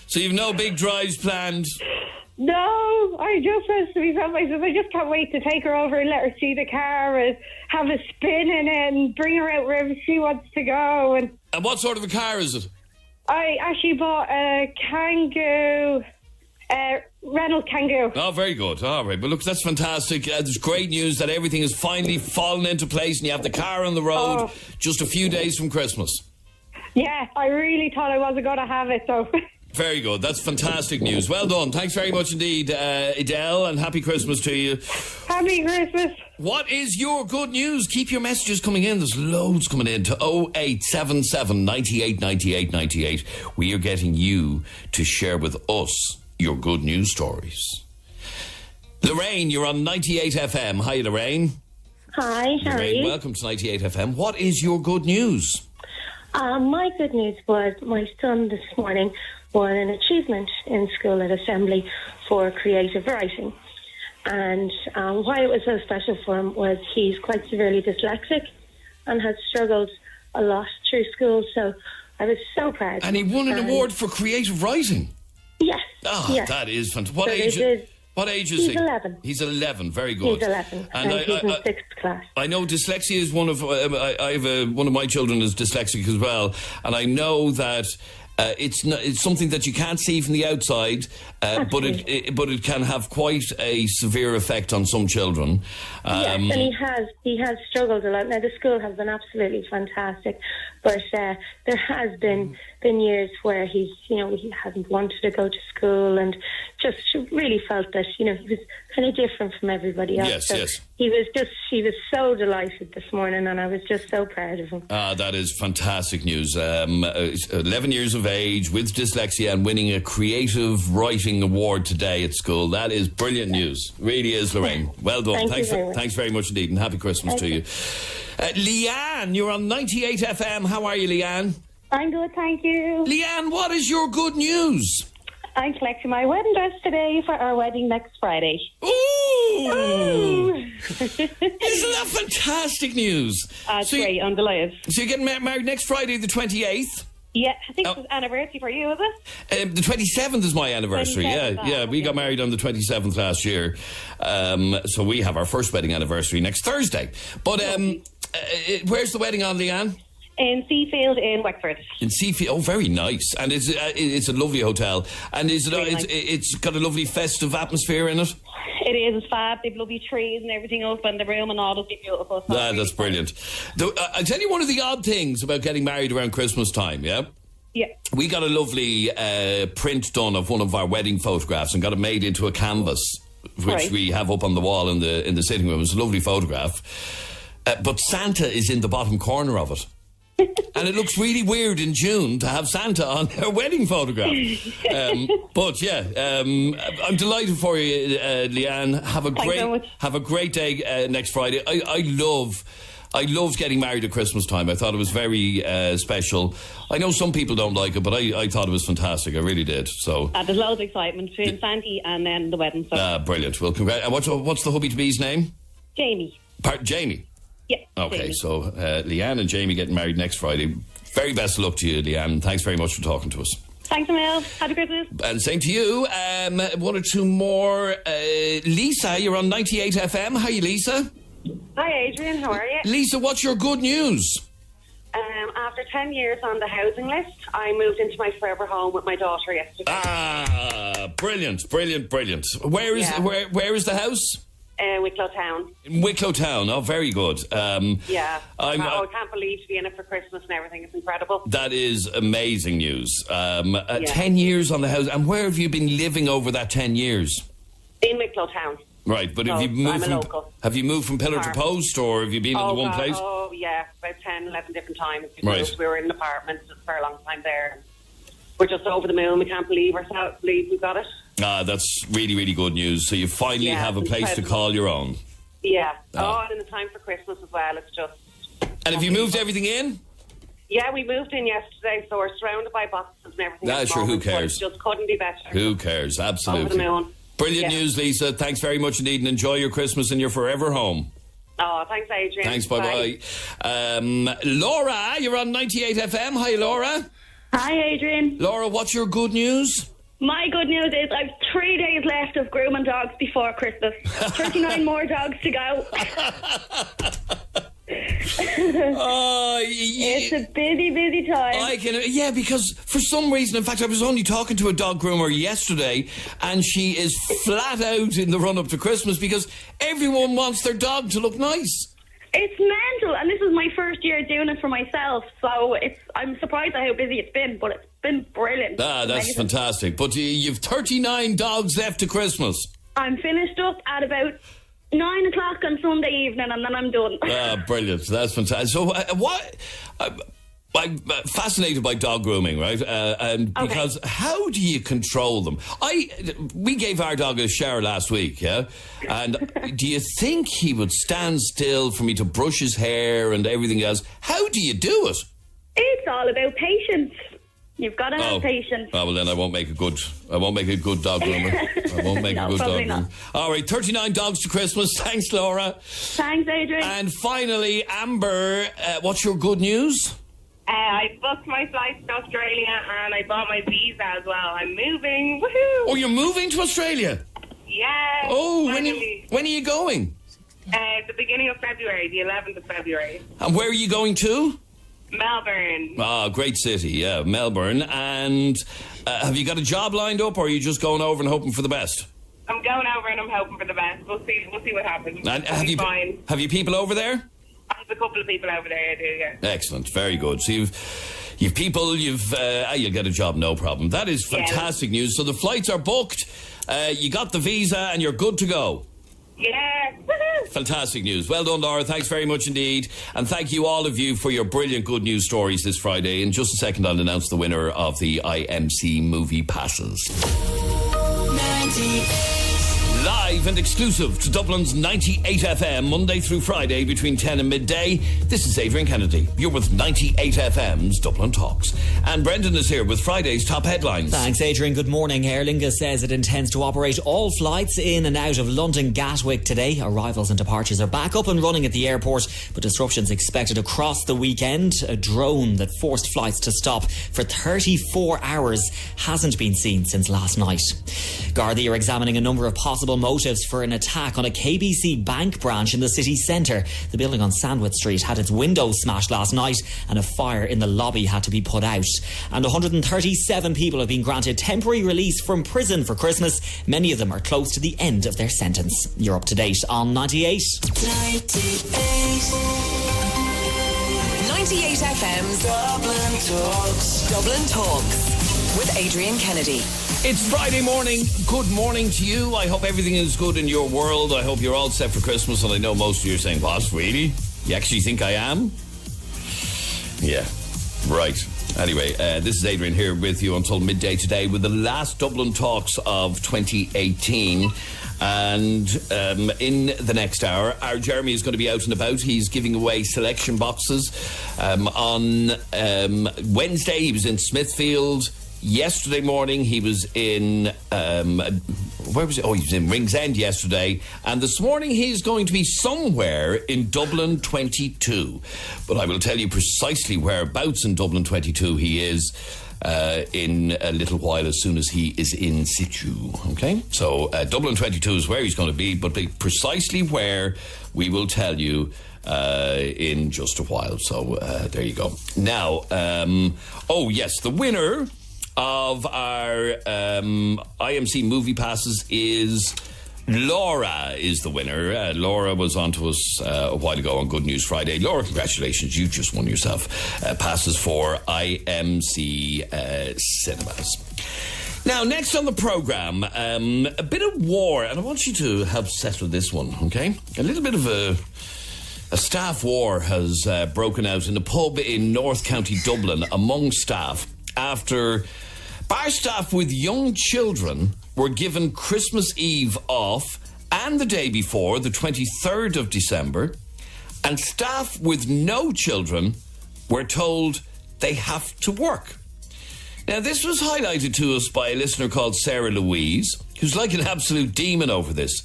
So you've no big drives planned? No, I just said to myself, I just can't wait to take her over and let her see the car and have a spin in it and bring her out wherever she wants to go. And what sort of a car is it? I actually bought a Kangoo. Renault Kangoo. Oh, very good. All right. But look, that's fantastic. There's great news that everything has finally fallen into place and you have the car on the road just a few days from Christmas. Yeah, I really thought I wasn't going to have it, so... Very good. That's fantastic news. Well done. Thanks very much indeed, Adele, and happy Christmas to you. Happy Christmas. What is your good news? Keep your messages coming in. There's loads coming in to 0877 98 98 98. We are getting you to share with us your good news stories. Lorraine, you're on 98 FM. Hi, Lorraine. Hi, how are you? Welcome to 98 FM. What is your good news? My good news was my son this morning won an achievement in school at Assembly for creative writing. And why it was so special for him was he's quite severely dyslexic and has struggled a lot through school. So I was so proud. And he won an award for creative writing? Yes. Oh, yes. That is fantastic. What age is he? He's 11. He's 11. Very good. He's 11, and he's in 6th class. I know dyslexia is one of... I have one of my children is dyslexic as well, and I know that... it's something that you can't see from the outside, but it can have quite a severe effect on some children. Yes, and he has struggled a lot. Now the school has been absolutely fantastic, but there has been years where he hasn't wanted to go to school and just really felt that he was kind of different from everybody else. Yes, so yes. He was so delighted this morning, and I was just so proud of him. That is fantastic news. 11 years of age with dyslexia and winning a creative writing award today at school. That is brilliant news. Really is, Lorraine. Well done. Thanks very much indeed, and happy Christmas to you. Leanne, you're on 98 FM. How are you, Leanne? I'm good, thank you. Leanne, what is your good news? I'm collecting my wedding dress today for our wedding next Friday. Ooh! Isn't that fantastic news? Great, I'm delighted. So you're getting married next Friday, the 28th? Yeah, I think it's anniversary for you, is it? The 27th is my anniversary. We got married on the 27th last year. So we have our first wedding anniversary next Thursday. But where's the wedding on, Leanne? In Seafield in Wexford. In Seafield, very nice, and it's a lovely hotel, and it's got a lovely festive atmosphere in it. It is, it's fab. They've lovely trees and everything up in the room, and all it'll be beautiful. So that's brilliant. I'll tell you one of the odd things about getting married around Christmas time. Yeah. We got a lovely print done of one of our wedding photographs and got it made into a canvas, which we have up on the wall in the sitting room. It's a lovely photograph, but Santa is in the bottom corner of it. And it looks really weird in June to have Santa on a wedding photograph. But I'm delighted for you, Leanne. Have a great day next Friday. I loved getting married at Christmas time. I thought it was very special. I know some people don't like it, but I thought it was fantastic. I really did. So there's loads of excitement between Santi and then the wedding. So. Brilliant. Well, what's the hubby-to-be's name? Jamie. Jamie. Yeah. Okay, Jamie. so Leanne and Jamie getting married next Friday. Very best of luck to you, Leanne. Thanks very much for talking to us. Thanks, Emil. Happy Christmas. And same to you. One or two more. Lisa, you're on 98 FM. How are you, Lisa? Hi, Adrian. How are you? Lisa, what's your good news? After 10 years on the housing list, I moved into my forever home with my daughter yesterday. Brilliant. Where is the house? Wicklow Town. In Wicklow Town, oh, very good. I can't believe to be in it for Christmas and everything. It's incredible. That is amazing news. 10 years on the house. And where have you been living over that 10 years? In Wicklow Town. Right, but So have you moved I'm a from local. have you moved from pillar to post, or have you been in the one God, place? Oh, yeah, about 10, 11 different times. Right. We were in apartments for a long time there. We're just over the moon. We can't believe we got it. Ah, that's really, really good news. So you finally Yeah, have a it's place to incredible. call your own. Yeah. Ah. And in the time for Christmas as well. It's just... And have you moved everything in? Yeah, we moved in yesterday, so we're surrounded by boxes and everything. Nah, at the sure, who moment, but cares? it just couldn't be better. Who cares? Over Absolutely. the moon. Brilliant Yeah. news, Lisa. Thanks very much indeed, and enjoy your Christmas and your forever home. Oh, thanks, Adrian. Thanks, bye-bye. Laura, you're on 98 FM. Hi, Laura. Hi, Adrian. Laura, what's your good news? My good news is I've 3 days left of grooming dogs before Christmas. 39 more dogs to go. It's a busy time. Because for some reason, in fact, I was only talking to a dog groomer yesterday, and she is flat out in the run-up to Christmas because everyone wants their dog to look nice. It's mental, and this is my first year doing it for myself, so I'm surprised at how busy it's been, but it's been brilliant. Ah, that's Amazing. fantastic. But you've 39 dogs left to Christmas. I'm finished up at about 9 o'clock on Sunday evening, and then I'm done. Ah, brilliant. That's fantastic. So I'm fascinated by dog grooming, right? And because how do you control them? We gave our dog a shower last week, yeah? And do you think he would stand still for me to brush his hair and everything else? How do you do it? It's all about patience. You've got to have patience. Oh, well, then I won't make a good dog groomer. I won't make a good dog probably not. groomer. All right, 39 dogs to Christmas. Thanks, Laura. Thanks, Adrian. And finally, Amber, what's your good news? I booked my flight to Australia and I bought my visa as well. I'm moving. Woohoo! Oh, you're moving to Australia? Yes. Oh, finally. when are you going? The beginning of February, the 11th of February. And where are you going to? Melbourne. Ah, great city, yeah, Melbourne. And have you got a job lined up, or are you just going over and hoping for the best? I'm going over and I'm hoping for the best. We'll see what happens. And It'll be fine. have you people over there? I have a couple of people over there, I do, yeah. Excellent, very good. So you've people, you'll get a job, no problem. That is fantastic news. So the flights are booked, you got the visa, and you're good to go. Yeah. Woohoo! Fantastic news. Well done, Laura. Thanks very much indeed. And thank you, all of you, for your brilliant good news stories this Friday. In just a second, I'll announce the winner of the IMC movie passes. 98. Live and exclusive to Dublin's 98 FM, Monday through Friday between 10 and midday. This is Adrian Kennedy. You're with 98 FM's Dublin Talks. And Brendan is here with Friday's top headlines. Thanks, Adrian. Good morning. Aer Lingus says it intends to operate all flights in and out of London Gatwick today. Arrivals and departures are back up and running at the airport, but disruptions expected across the weekend. A drone that forced flights to stop for 34 hours hasn't been seen since last night. Gardaí are examining a number of possible motives for an attack on a KBC bank branch in the city centre. The building on Sandwich Street had its windows smashed last night and a fire in the lobby had to be put out. And 137 people have been granted temporary release from prison for Christmas. Many of them are close to the end of their sentence. You're up to date on 98. 98 FM's Dublin Talks with Adrian Kennedy. It's Friday morning. Good morning to you. I hope everything is good in your world. I hope you're all set for Christmas. And I know most of you are saying, what, really? You actually think I am? Yeah, right. Anyway, this is Adrian here with you until midday today with the last Dublin Talks of 2018. And in the next hour, our Jeremy is going to be out and about. He's giving away selection boxes. On Wednesday, he was in Smithfield. Yesterday morning, he was in, where was he? Oh, he was in Ringsend yesterday. And this morning, he's going to be somewhere in Dublin 22. But I will tell you precisely whereabouts in Dublin 22 he is in a little while, as soon as he is in situ. Okay? So, Dublin 22 is where he's going to be, but precisely where we will tell you in just a while. So, there you go. Now, oh, yes, the winner of our IMC movie passes is Laura is the winner. Laura was on to us a while ago on Good News Friday. Laura, congratulations. You just won yourself passes for IMC cinemas. Now, next on the programme, a bit of war, and I want you to help settle this one, okay? A little bit of a staff war has broken out in a pub in North County Dublin among staff after bar staff with young children were given Christmas Eve off and the day before, the 23rd of December, and staff with no children were told they have to work. Now, this was highlighted to us by a listener called Sarah Louise, who's like an absolute demon over this.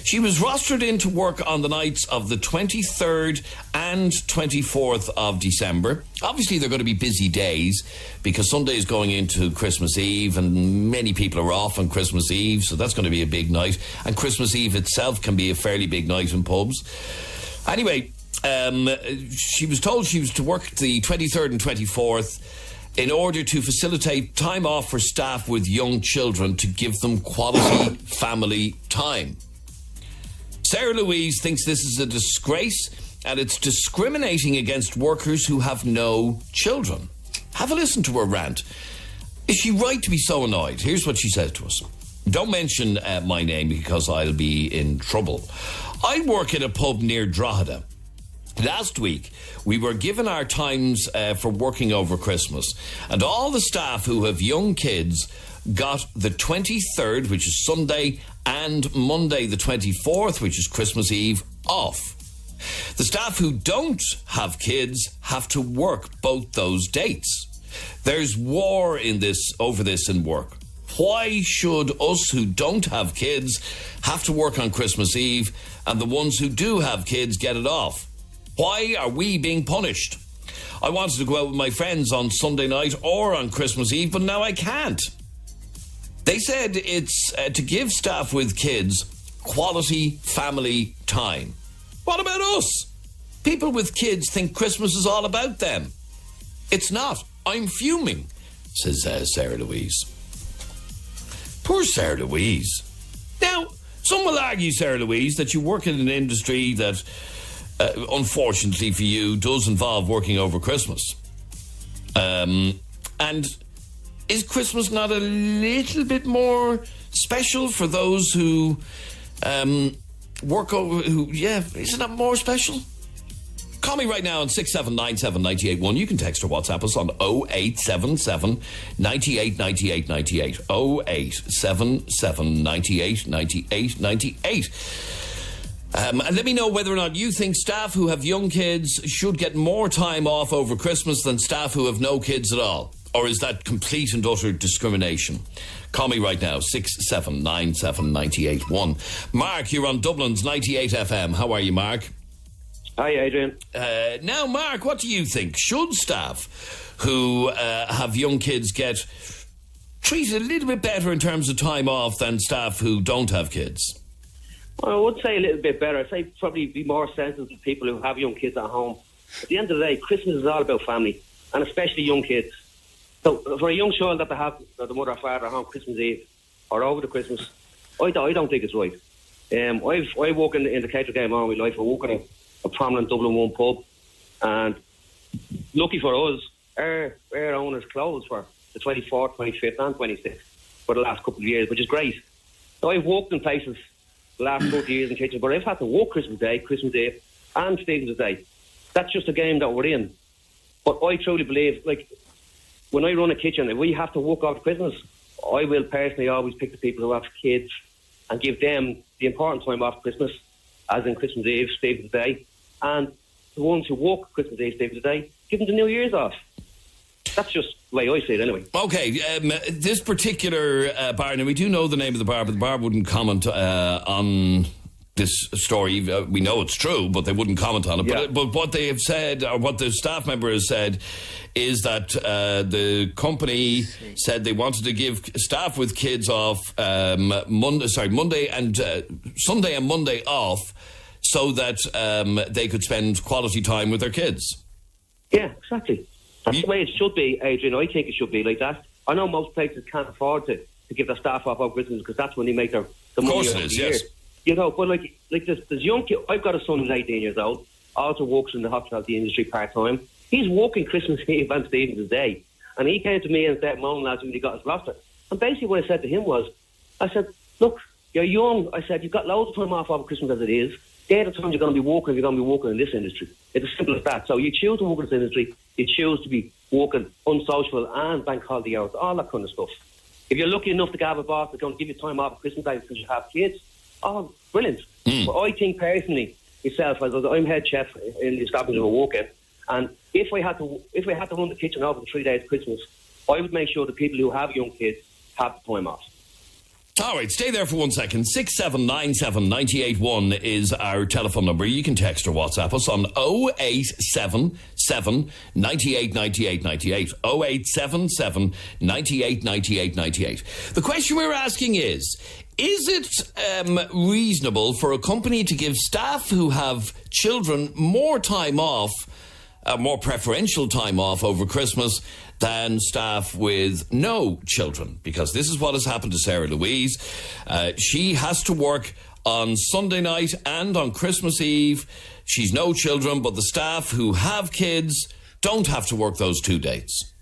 She was rostered in to work on the nights of the 23rd and 24th of December. Obviously, they're going to be busy days because Sunday is going into Christmas Eve and many people are off on Christmas Eve, so that's going to be a big night. And Christmas Eve itself can be a fairly big night in pubs. Anyway, she was told she was to work the 23rd and 24th in order to facilitate time off for staff with young children to give them quality family time. Sarah Louise thinks this is a disgrace and it's discriminating against workers who have no children. Have a listen to her rant. Is she right to be so annoyed? Here's what she said to us. Don't mention my name because I'll be in trouble. I work at a pub near Drogheda. Last week, we were given our times for working over Christmas, and all the staff who have young kids got the 23rd, which is Sunday, and Monday the 24th, which is Christmas Eve, off. The staff who don't have kids have to work both those dates. There's war over this in work. Why should us who don't have kids have to work on Christmas Eve, and the ones who do have kids get it off? Why are we being punished? I wanted to go out with my friends on Sunday night or on Christmas Eve, but now I can't. They said it's to give staff with kids quality family time. What about us? People with kids think Christmas is all about them. It's not. I'm fuming, says Sarah Louise. Poor Sarah Louise. Now, some will argue, Sarah Louise, that you work in an industry that unfortunately for you, does involve working over Christmas. And is Christmas not a little bit more special for those who work over... is it not more special? Call me right now on 6797981. You can text or WhatsApp us on 0877 98 98 98. 0877 98 98 98. And let me know whether or not you think staff who have young kids should get more time off over Christmas than staff who have no kids at all. Or is that complete and utter discrimination? Call me right now, 6797981. Mark, you're on Dublin's 98 FM. How are you, Mark? Hi, Adrian. Now, Mark, what do you think? Should staff who have young kids get treated a little bit better in terms of time off than staff who don't have kids? Well, I would say a little bit better. I'd say probably be more sensitive to people who have young kids at home. At the end of the day, Christmas is all about family, and especially young kids. So for a young child that they have the mother or father at home Christmas Eve or over the Christmas, I don't think it's right. I work in the catering game all my life. I work at a prominent Dublin 1 pub, and lucky for us, our owners closed for the 24th, 25th and 26th for the last couple of years, which is great. So I've worked in places the last 40 years in kitchens, but I've had to work Christmas Day, Christmas Eve and Stephen's Day. That's just a game that we're in. But I truly believe, like, when I run a kitchen, if we have to work after Christmas, I will personally always pick the people who have kids and give them the important time after Christmas, as in Christmas Eve, Stephen's Day, and the ones who work Christmas Eve, Stephen's Day, give them the New Year's off. That's just the way I see it anyway. Okay, this particular bar, now we do know the name of the bar, but the bar wouldn't comment on this story. We know it's true, but they wouldn't comment on it. Yeah. But what they have said, or what the staff member has said, is that the company said they wanted to give staff with kids off Monday and Sunday and Monday off, so that they could spend quality time with their kids. Yeah, exactly. That's the way it should be, Adrian. I think it should be like that. I know most places can't afford to give their staff off over Christmas because that's when they make the money. Of course it is, yes. You know, but like there's young kids. I've got a son who's 18 years old, also works in the hospitality industry part-time. He's working Christmas Eve and Stephen's Day. And he came to me and said, Mom, lads, when he got his roster, And basically what I said to him was, I said, look, you're young. I said, you've got loads of time off over Christmas as it is. They're the times you're going to be working, you're going to be working in this industry. It's as simple as that. So you choose to work in this industry, you choose to be working unsocial and bank holiday hours, all that kind of stuff. If you're lucky enough to have a boss that's going to give you time off at Christmas time because you have kids, oh, brilliant. But I think personally, myself, as I'm head chef in the establishment I work in, and if we had to run the kitchen over the 3 days of Christmas, I would make sure the people who have young kids have the time off. All right, stay there for 1 second. 6797 981 is our telephone number. You can text or WhatsApp us on 0877 98 98 98. 0877 98 98 98. The question we're asking is it reasonable for a company to give staff who have children more time off, more preferential time off over Christmas than staff with no children? Because this is what has happened to Sarah Louise. She has to work on Sunday night and on Christmas Eve. She's no children, but the staff who have kids don't have to work those 2 dates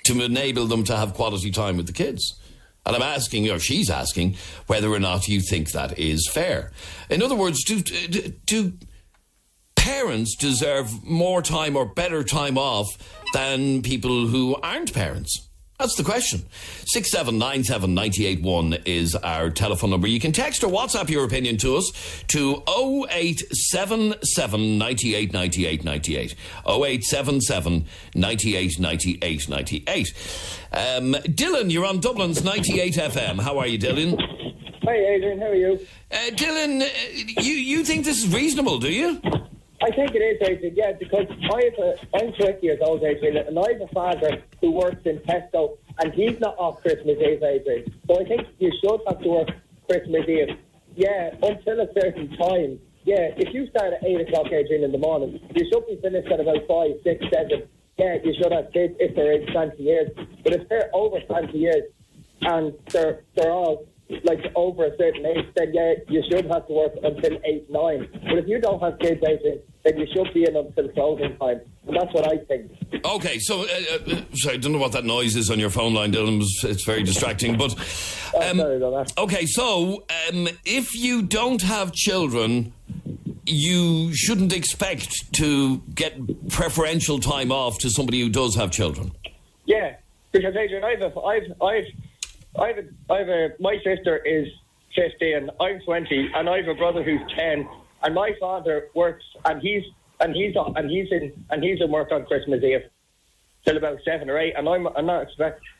to enable them to have quality time with the kids. And I'm asking, or she's asking, whether or not you think that is fair. In other words, do parents deserve more time or better time off than people who aren't parents? That's the question. 6797 981 is our telephone number. You can text or WhatsApp your opinion to us to 0877 98 98 98. 0877 98 98 98. Dylan, you're on Dublin's 98 FM. How are you, Dylan? Hi, Adrian. How are you? Dylan, you think this is reasonable, do you? I think it is, Adrian, yeah, because I'm 20 years old, Adrian, and I have a father who works in Tesco, and he's not off Christmas Eve, Adrian. So I think you should have to work Christmas Eve. Yeah, until a certain time. Yeah, if you start at 8 o'clock, Adrian, in the morning, you should be finished at about 5, 6, 7. Yeah, you should have kids if they're age 20 years. But if they're over 20 years and they're all like over a certain age, then yeah, you should have to work until 8, 9. But if you don't have kids, Adrian, then you should be in until closing time. And that's what I think. Okay, so, sorry, I don't know what that noise is on your phone line, Dylan. It's very distracting. But sorry about that. Okay, so if you don't have children, you shouldn't expect to get preferential time off to somebody who does have children. Yeah, because Adrian, my sister is 15, I'm 20, and I have a brother who's 10, and my father works, and he's in work on Christmas Eve till about 7 or 8, and I'm not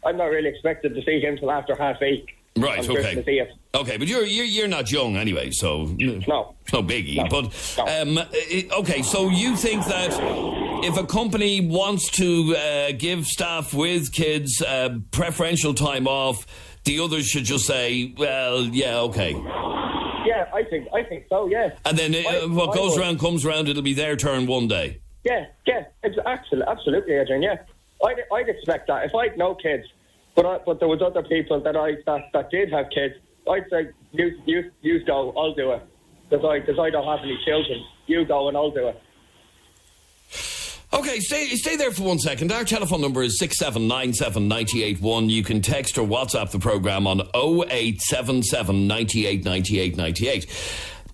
really expected to see him till after 8:30. Right. On Okay. Christmas Eve. Okay, but you're not young anyway, so no biggie. No. But okay, so you think that if a company wants to give staff with kids preferential time off, the others should just say, well, yeah, okay. Yeah, I think so. Yeah. And then what goes around comes around. It'll be their turn one day. Yeah, it's absolutely, Adrian. Yeah, I'd expect that if I had no kids, but there was other people that did have kids. I'd say you go, I'll do it because I don't have any children. You go and I'll do it. Okay, stay there for 1 second. Our telephone number is 6797 981. You can text or WhatsApp the programme on 0877 98 98 98.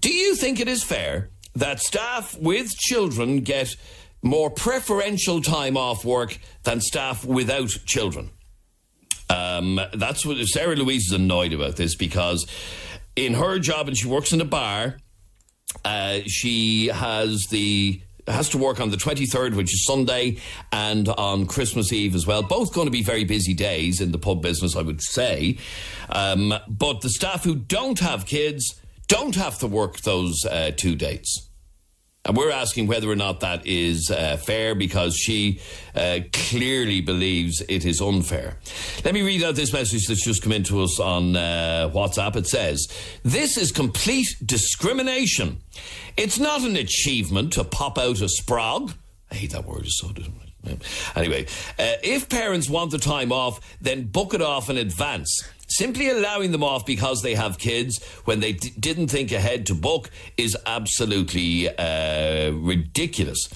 Do you think it is fair that staff with children get more preferential time off work than staff without children? That's what Sarah Louise is annoyed about this, because in her job, and she works in a bar, she has to work on the 23rd, which is Sunday, and on Christmas Eve as well. Both going to be very busy days in the pub business, I would say. But the staff who don't have kids don't have to work those 2 dates. And we're asking whether or not that is fair, because she clearly believes it is unfair. Let me read out this message that's just come in to us on WhatsApp. It says, "This is complete discrimination. It's not an achievement to pop out a sprog." I hate that word. It's so anyway, if parents want the time off, then book it off in advance. Simply allowing them off because they have kids when they didn't think ahead to book is absolutely ridiculous,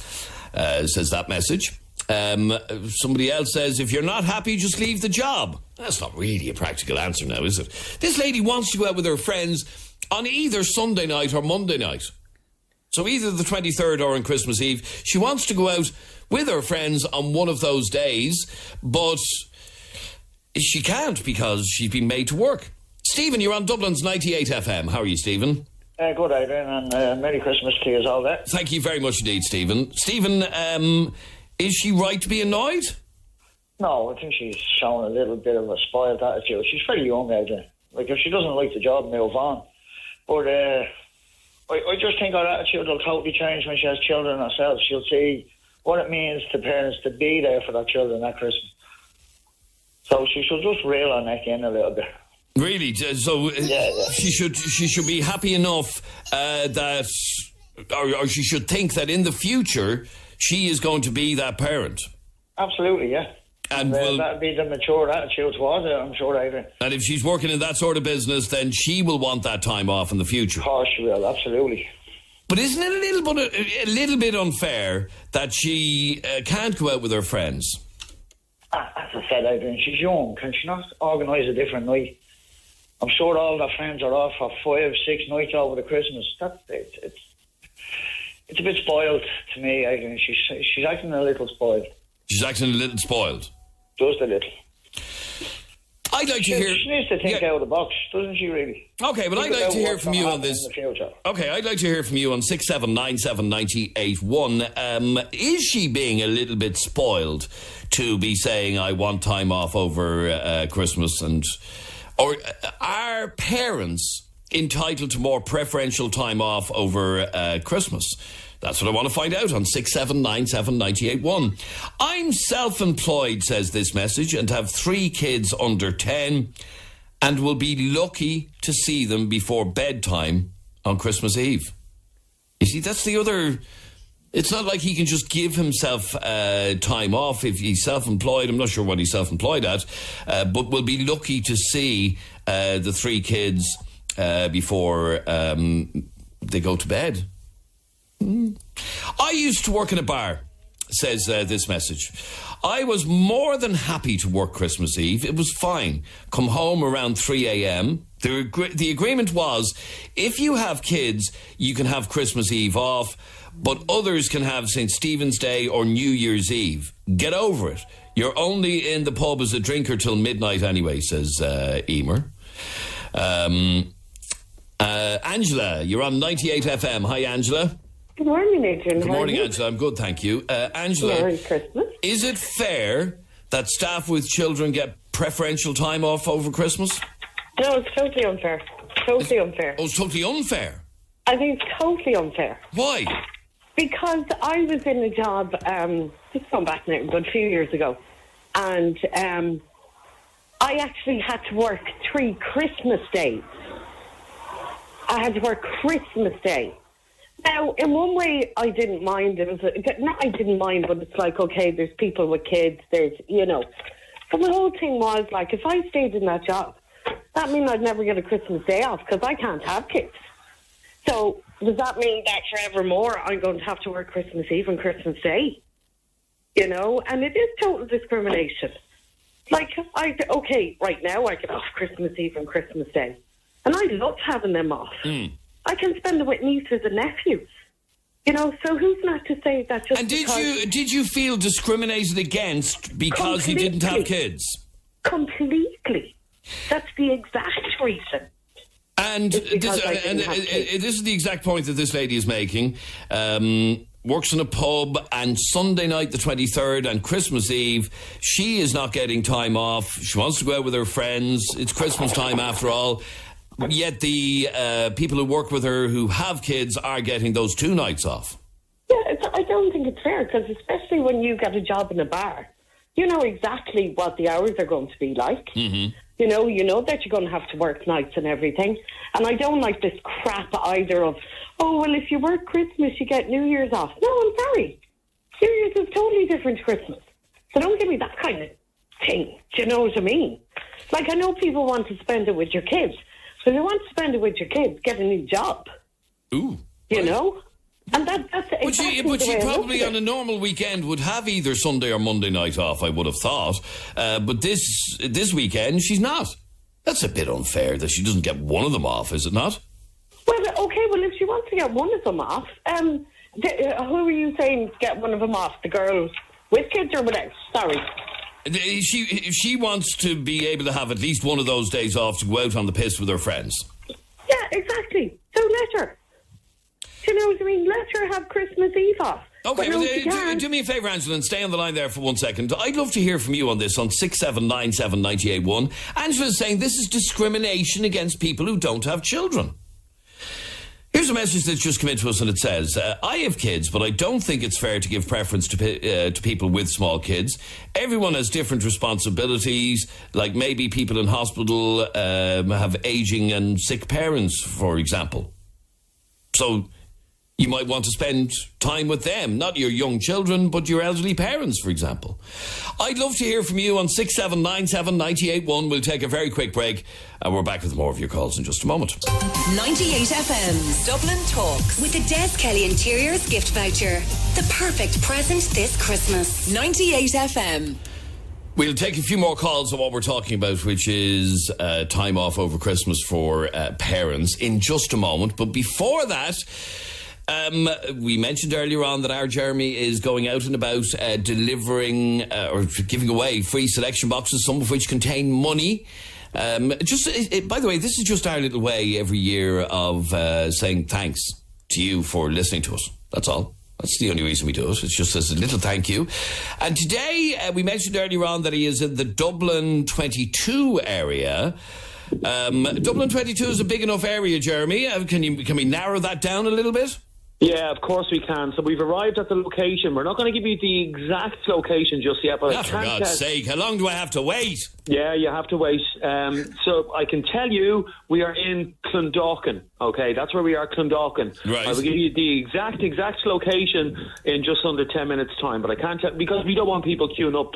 says that message. Somebody else says, if you're not happy, just leave the job. That's not really a practical answer now, is it? This lady wants to go out with her friends on either Sunday night or Monday night. So either the 23rd or on Christmas Eve. She wants to go out with her friends on one of those days, but she can't because she's been made to work. Stephen, you're on Dublin's 98 FM. How are you, Stephen? Good, Adrian, and Merry Christmas to you all that. Thank you very much indeed, Stephen. Stephen, is she right to be annoyed? No, I think she's showing a little bit of a spoiled attitude. She's very young, Adrian. Like, if she doesn't like the job, move on. But I just think her attitude will totally change when she has children herself. She'll see what it means to parents to be there for their children at Christmas. So she should just reel her neck in a little bit. Really? So she should be happy enough that, or she should think that in the future she is going to be that parent. Absolutely, yeah. And that'd be the mature attitude towards it, I'm sure, Adrian. And if she's working in that sort of business, then she will want that time off in the future. Of course she will, absolutely. But isn't it a little bit unfair that she can't go out with her friends? As I said, Adrian, she's young. Can she not organise a different night? I'm sure all their friends are off for 5-6 nights over the Christmas. It's a bit spoiled to me, Adrian. She's acting a little spoiled. She's acting a little spoiled? Just a little. I'd like to hear... She needs to think out of the box, doesn't she, really? Okay, but I'd like to hear from you on this. Okay, I'd like to hear from you on 6797981. Is she being a little bit spoiled to be saying, I want time off over Christmas? Or are parents entitled to more preferential time off over Christmas? That's what I want to find out on 6797981. I'm self-employed, says this message, and have 3 kids under 10 and will be lucky to see them before bedtime on Christmas Eve. You see, that's the other... It's not like he can just give himself time off if he's self-employed. I'm not sure what he's self-employed at, but will be lucky to see the 3 kids before they go to bed. I used to work in a bar, says this message. I was more than happy to work Christmas Eve. It was fine. Come home around 3 a.m. The agreement was, if you have kids, you can have Christmas Eve off, but others can have St. Stephen's Day or New Year's Eve. Get over it. You're only in the pub as a drinker till midnight anyway, says Emer. Angela, you're on 98 FM. Hi, Angela. Good morning, Adrian. Good morning, Angela. I'm good, thank you. Angela, Merry Christmas. Is it fair that staff with children get preferential time off over Christmas? No, it's totally unfair. Totally unfair. Oh, it's totally unfair? I think it's totally unfair. Why? Because I was in a job, it's gone back now, a good few years ago, and I actually had to work 3 Christmas days. I had to work Christmas Day. Now, in one way, I didn't mind. I didn't mind, but it's like, okay, there's people with kids, there's, But the whole thing was, like, if I stayed in that job, that means I'd never get a Christmas Day off because I can't have kids. So, does that mean that forevermore I'm going to have to work Christmas Eve and Christmas Day? And it is total discrimination. Like, right now I get off Christmas Eve and Christmas Day. And I love having them off. I can spend it with nieces and nephews. So who's not to say that just And did you feel discriminated against because you didn't have kids? Completely. That's the exact reason. And this is the exact point that this lady is making. Works in a pub, and Sunday night the 23rd and Christmas Eve, she is not getting time off. She wants to go out with her friends. It's Christmas time after all. Yet the people who work with her who have kids are getting those 2 nights off. Yeah, I don't think it's fair, because especially when you get a job in a bar, you know exactly what the hours are going to be like. Mm-hmm. You know that you're going to have to work nights and everything. And I don't like this crap either of, oh, well, if you work Christmas, you get New Year's off. No, I'm sorry. New Year's is totally different to Christmas. So don't give me that kind of thing. Do you know what I mean? Like, I know people want to spend it with your kids. So if you want to spend it with your kids, get a new job. Ooh. You know? And that's exactly But she the way I probably look at on it. a normal weekend would have either Sunday or Monday night off, I would have thought. But this weekend, she's not. That's a bit unfair that she doesn't get one of them off, is it not? Well, okay, well, if she wants to get one of them off, who are you saying get one of them off? The girls with kids or without? Sorry. She wants to be able to have at least one of those days off to go out on the piss with her friends. Yeah, exactly. So let her. Do you know what I mean? Let her have Christmas Eve off. Okay, But no, well, she can't. do me a favour, Angela, and stay on the line there for 1 second. I'd love to hear from you on this on 6797 981. Angela's saying this is discrimination against people who don't have children. Here's a message that's just come into us, and it says, I have kids, but I don't think it's fair to give preference to people with small kids. Everyone has different responsibilities, like maybe people in hospital have ageing and sick parents, for example. So you might want to spend time with them, not your young children, but your elderly parents, for example. I'd love to hear from you on 6797 981. We'll take a very quick break, and we're back with more of your calls in just a moment. 98 FM's Dublin Talks. With the Des Kelly Interiors gift voucher. The perfect present this Christmas. 98 FM. We'll take a few more calls on what we're talking about, which is time off over Christmas for parents, in just a moment. But before that, we mentioned earlier on that our Jeremy is going out and about delivering or giving away free selection boxes, some of which contain money. By the way, this is just our little way every year of saying thanks to you for listening to us. That's all. That's the only reason we do it. It's just as a little thank you. And today, we mentioned earlier on that he is in the Dublin 22 area. Dublin 22 is a big enough area, Jeremy. Can we narrow that down a little bit? Yeah, of course we can. So we've arrived at the location. We're not going to give you the exact location just yet, but for God's sake, how long do I have to wait? Yeah, you have to wait. So I can tell you we are in Clondalkin. Okay, that's where we are, Clondalkin. Right. I will give you the exact location in just under 10 minutes' time, but I can't tell because we don't want people queuing up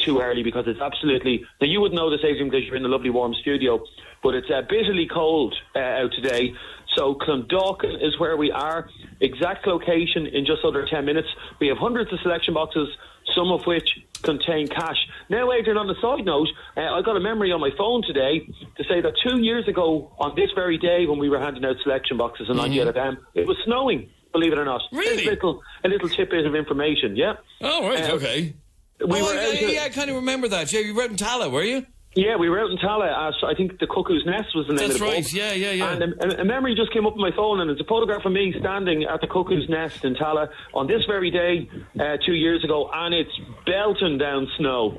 too early because it's absolutely... Now, you would know this, Adrian, because you're in the lovely warm studio, but it's bitterly cold out today. So Clondalkin is where we are. Exact location in just under 10 minutes. We have hundreds of selection boxes, some of which contain cash. Now, Adrian, on the side note, I got a memory on my phone today to say that 2 years ago, on this very day when we were handing out selection boxes on 98 FM, it was snowing, believe it or not. Really? A little tidbit of information, yeah. Oh, right, okay. I kind of remember that. Yeah, you were out in Tala, were you? Yeah, we were out in Tala at, I think, the Cuckoo's Nest was the name of the pub. That's right, yeah. And a memory just came up on my phone, and it's a photograph of me standing at the Cuckoo's Nest in Tala on this very day 2 years ago, and it's belting down snow.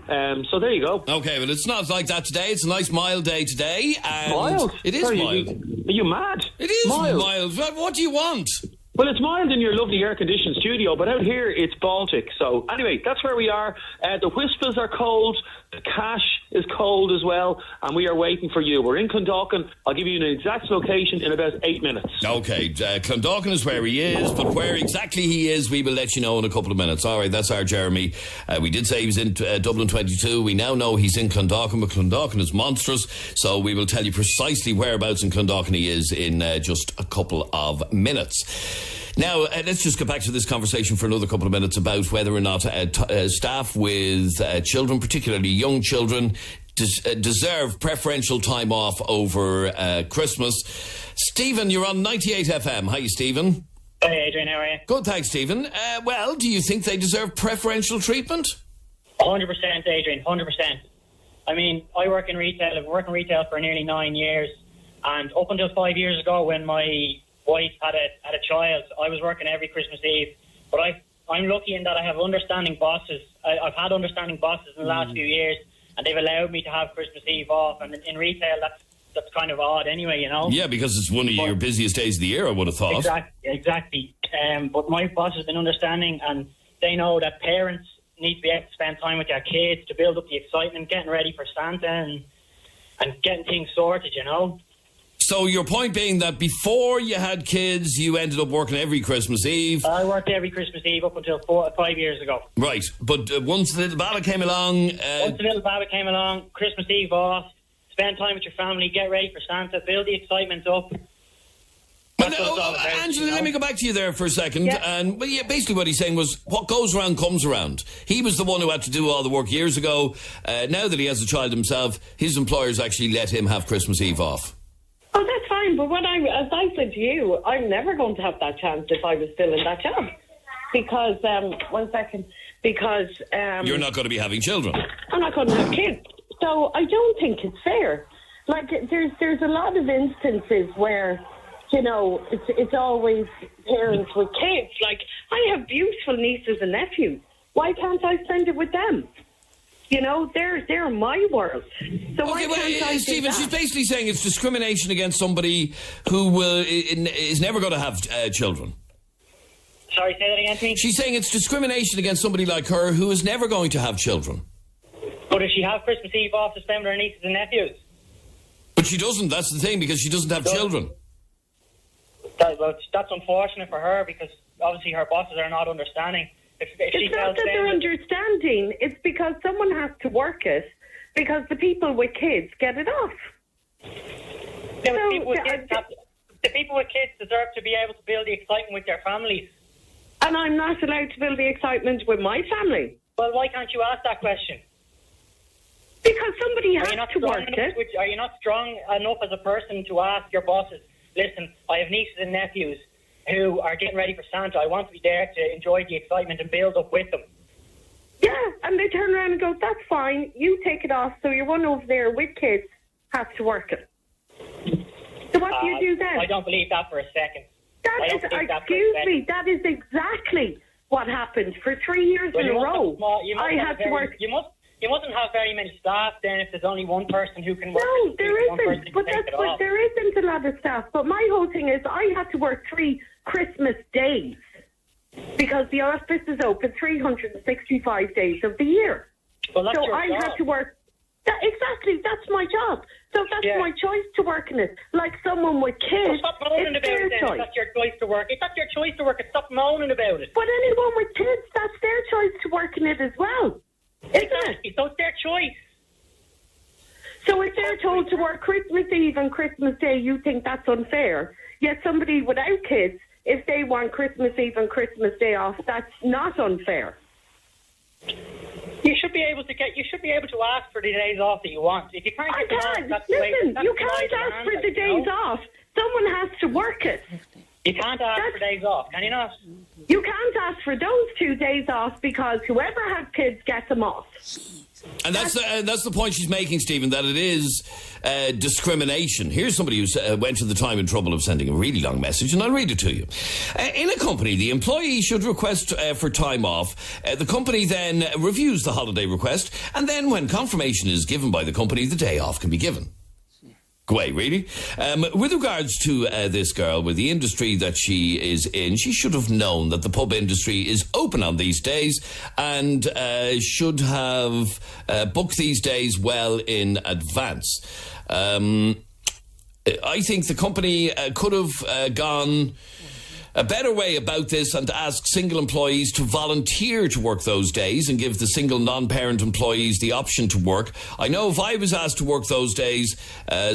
So there you go. Okay, well, it's not like that today. It's a nice mild day today. And mild? It is mild. Are you mad? It is mild. What do you want? Well, it's mild in your lovely air-conditioned studio, but out here it's Baltic. So anyway, that's where we are. The whispers are cold. The cash is cold as well, and we are waiting for you. We're in Clondalkin. I'll give you an exact location in about 8 minutes. Okay, Clondalkin is where he is, but where exactly he is, we will let you know in a couple of minutes. All right, that's our Jeremy. We did say he was in Dublin 22. We now know he's in Clondalkin, but Clondalkin is monstrous, so we will tell you precisely whereabouts in Clondalkin he is in just a couple of minutes. Now, let's just get back to this conversation for another couple of minutes about whether or not staff with children, particularly young children, deserve preferential time off over Christmas. Stephen, you're on 98 FM. Hi, Stephen. Hey, Adrian, how are you? Good, thanks, Stephen. Well, do you think they deserve preferential treatment? 100%, Adrian, 100%. I mean, I work in retail. I've worked in retail for nearly 9 years, and up until 5 years ago when my wife had a child, I was working every Christmas Eve, but I'm lucky in that I have understanding bosses. I've had understanding bosses in the last few years, and they've allowed me to have Christmas Eve off. And in retail, that's kind of odd anyway, you know. Yeah, because it's one of your busiest days of the year, I would have thought. Exactly. But my boss has been understanding, and they know that parents need to be able to spend time with their kids to build up the excitement, getting ready for Santa and getting things sorted, you know. So your point being that before you had kids, you ended up working every Christmas Eve. I worked every Christmas Eve up until 5 years ago. Right, but once the little baba came along... Christmas Eve off, spend time with your family, get ready for Santa, build the excitement up. Well, That's what it's all about, Angela, you know? let me go back to you there for a second. Yeah. And basically what he's saying was, what goes around comes around. He was the one who had to do all the work years ago. Now that he has a child himself, his employers actually let him have Christmas Eve off. Oh, that's fine. But as I said to you, I'm never going to have that chance if I was still in that job. Because, one second, because... You're not going to be having children. I'm not going to have kids. So I don't think it's fair. Like, there's a lot of instances where, you know, it's always parents with kids. Like, I have beautiful nieces and nephews. Why can't I spend it with them? You know, they're my world. So why can't I do Stephen, that? she's basically saying it's discrimination against somebody who is never going to have children. Sorry, say that again to me? She's saying it's discrimination against somebody like her who is never going to have children. But does she have Christmas Eve off to spend with her nieces and nephews? But she doesn't, that's the thing, because she doesn't have children. That's unfortunate for her, because obviously her bosses are not understanding. If she It's not tells that them they're understanding. It's because someone has to work it, because the people with kids get it off. the people with kids deserve to be able to build the excitement with their families. And I'm not allowed to build the excitement with my family. Well, why can't you ask that question? Because somebody has to work it. Are you not strong enough as a person to ask your bosses, listen, I have nieces and nephews who are getting ready for Santa. I want to be there to enjoy the excitement and build up with them. Yeah, and they turn around and go, that's fine, you take it off, so your one over there with kids has to work it. So what do you do then? I don't believe that for a second. That is exactly what happened for 3 years in a row. I had to work. You mustn't have very many staff then if there's only one person who can work. No, there isn't. But there isn't a lot of staff. But my whole thing is I had to work 3 Christmas days because the office is open 365 days of the year. Well, that's so your I job. had to work. Exactly, that's my job. So that's my choice to work in it. Like someone with kids, stop moaning it's about their it then. choice. If that's your choice to work. If that's your choice to work, stop moaning about it. But anyone with kids, that's their choice to work in it as well. Exactly. So it's their choice. So if they're told to work Christmas Eve and Christmas Day, you think that's unfair. Yet somebody without kids, if they want Christmas Eve and Christmas Day off, that's not unfair. You should be able to ask for the days off that you want. If you can't get them off, that's the way. Listen, you can't ask for the days off. Someone has to work it. You can't ask for days off, can you not? You can't ask for those 2 days off because whoever has kids gets them off. And that's the point she's making, Stephen, that it is discrimination. Here's somebody who went to the time and trouble of sending a really long message, and I'll read it to you. In a company, the employee should request for time off. The company then reviews the holiday request, and then when confirmation is given by the company, the day off can be given. Go away, really. With regards to this girl, with the industry that she is in, she should have known that the pub industry is open on these days and should have booked these days well in advance. I think the company could have gone a better way about this and to ask single employees to volunteer to work those days and give the single non-parent employees the option to work. I know if I was asked to work those days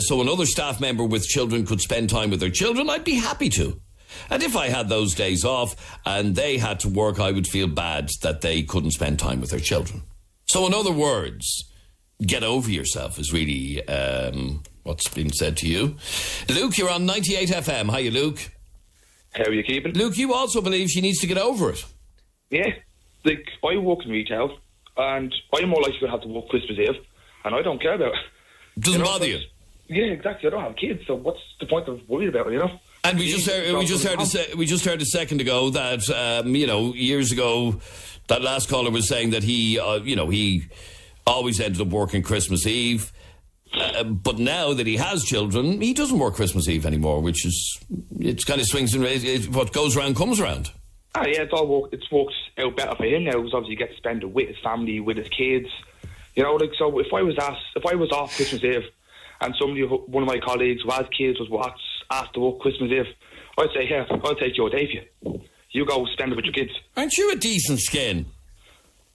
so another staff member with children could spend time with their children, I'd be happy to. And if I had those days off and they had to work, I would feel bad that they couldn't spend time with their children. So in other words, get over yourself is really what's been said to you. Luke, you're on 98 FM. Hiya, Luke. How are you keeping? Luke, you also believe she needs to get over it. Yeah. Like, I work in retail, and I'm more likely to have to work Christmas Eve, and I don't care about it. Doesn't bother you? Yeah, exactly. I don't have kids, so what's the point of worrying about it, you know? And we just heard a second ago that, years ago, that last caller was saying that he always ended up working Christmas Eve. But now that he has children, he doesn't work Christmas Eve anymore, which is, it's kind of swings and what goes around comes around. Ah, yeah, it's worked out better for him now, because obviously he gets to spend it with his family, with his kids. You know, like, so if I was off Christmas Eve, and one of my colleagues who has kids was asked to work Christmas Eve, I'd say, yeah, I'll take your day for you. You go spend it with your kids. Aren't you a decent skin?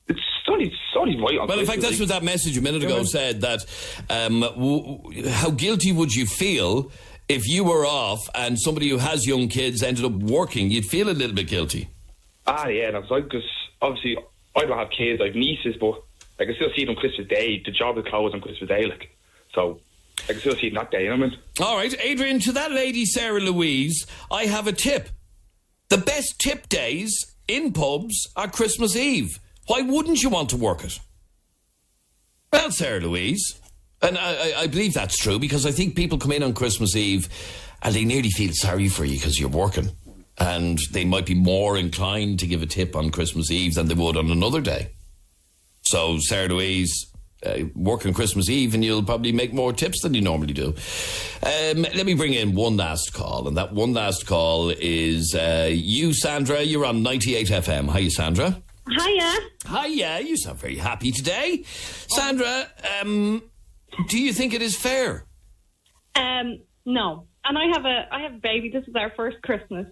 It's only right on. Well, in fact, that's what that message a minute ago said, that how guilty would you feel if you were off and somebody who has young kids ended up working, you'd feel a little bit guilty. Yeah, that's like, because obviously I don't have kids, I have nieces, but I can still see them Christmas Day. The job is closed on Christmas Day, like, so I can still see them that day, you know what I mean? All right, Adrian, to that lady, Sarah Louise, I have a tip. The best tip days in pubs are Christmas Eve. Why wouldn't you want to work it? Well, Sarah Louise, and I believe that's true, because I think people come in on Christmas Eve and they nearly feel sorry for you because you're working. And they might be more inclined to give a tip on Christmas Eve than they would on another day. So, Sarah Louise, work on Christmas Eve and you'll probably make more tips than you normally do. Let me bring in one last call, and that one last call is you, Sandra. You're on 98 FM. Hiya, Sandra. Hiya. Hiya. You sound very happy today. Sandra, do you think it is fair? No. And I have a baby. This is our first Christmas.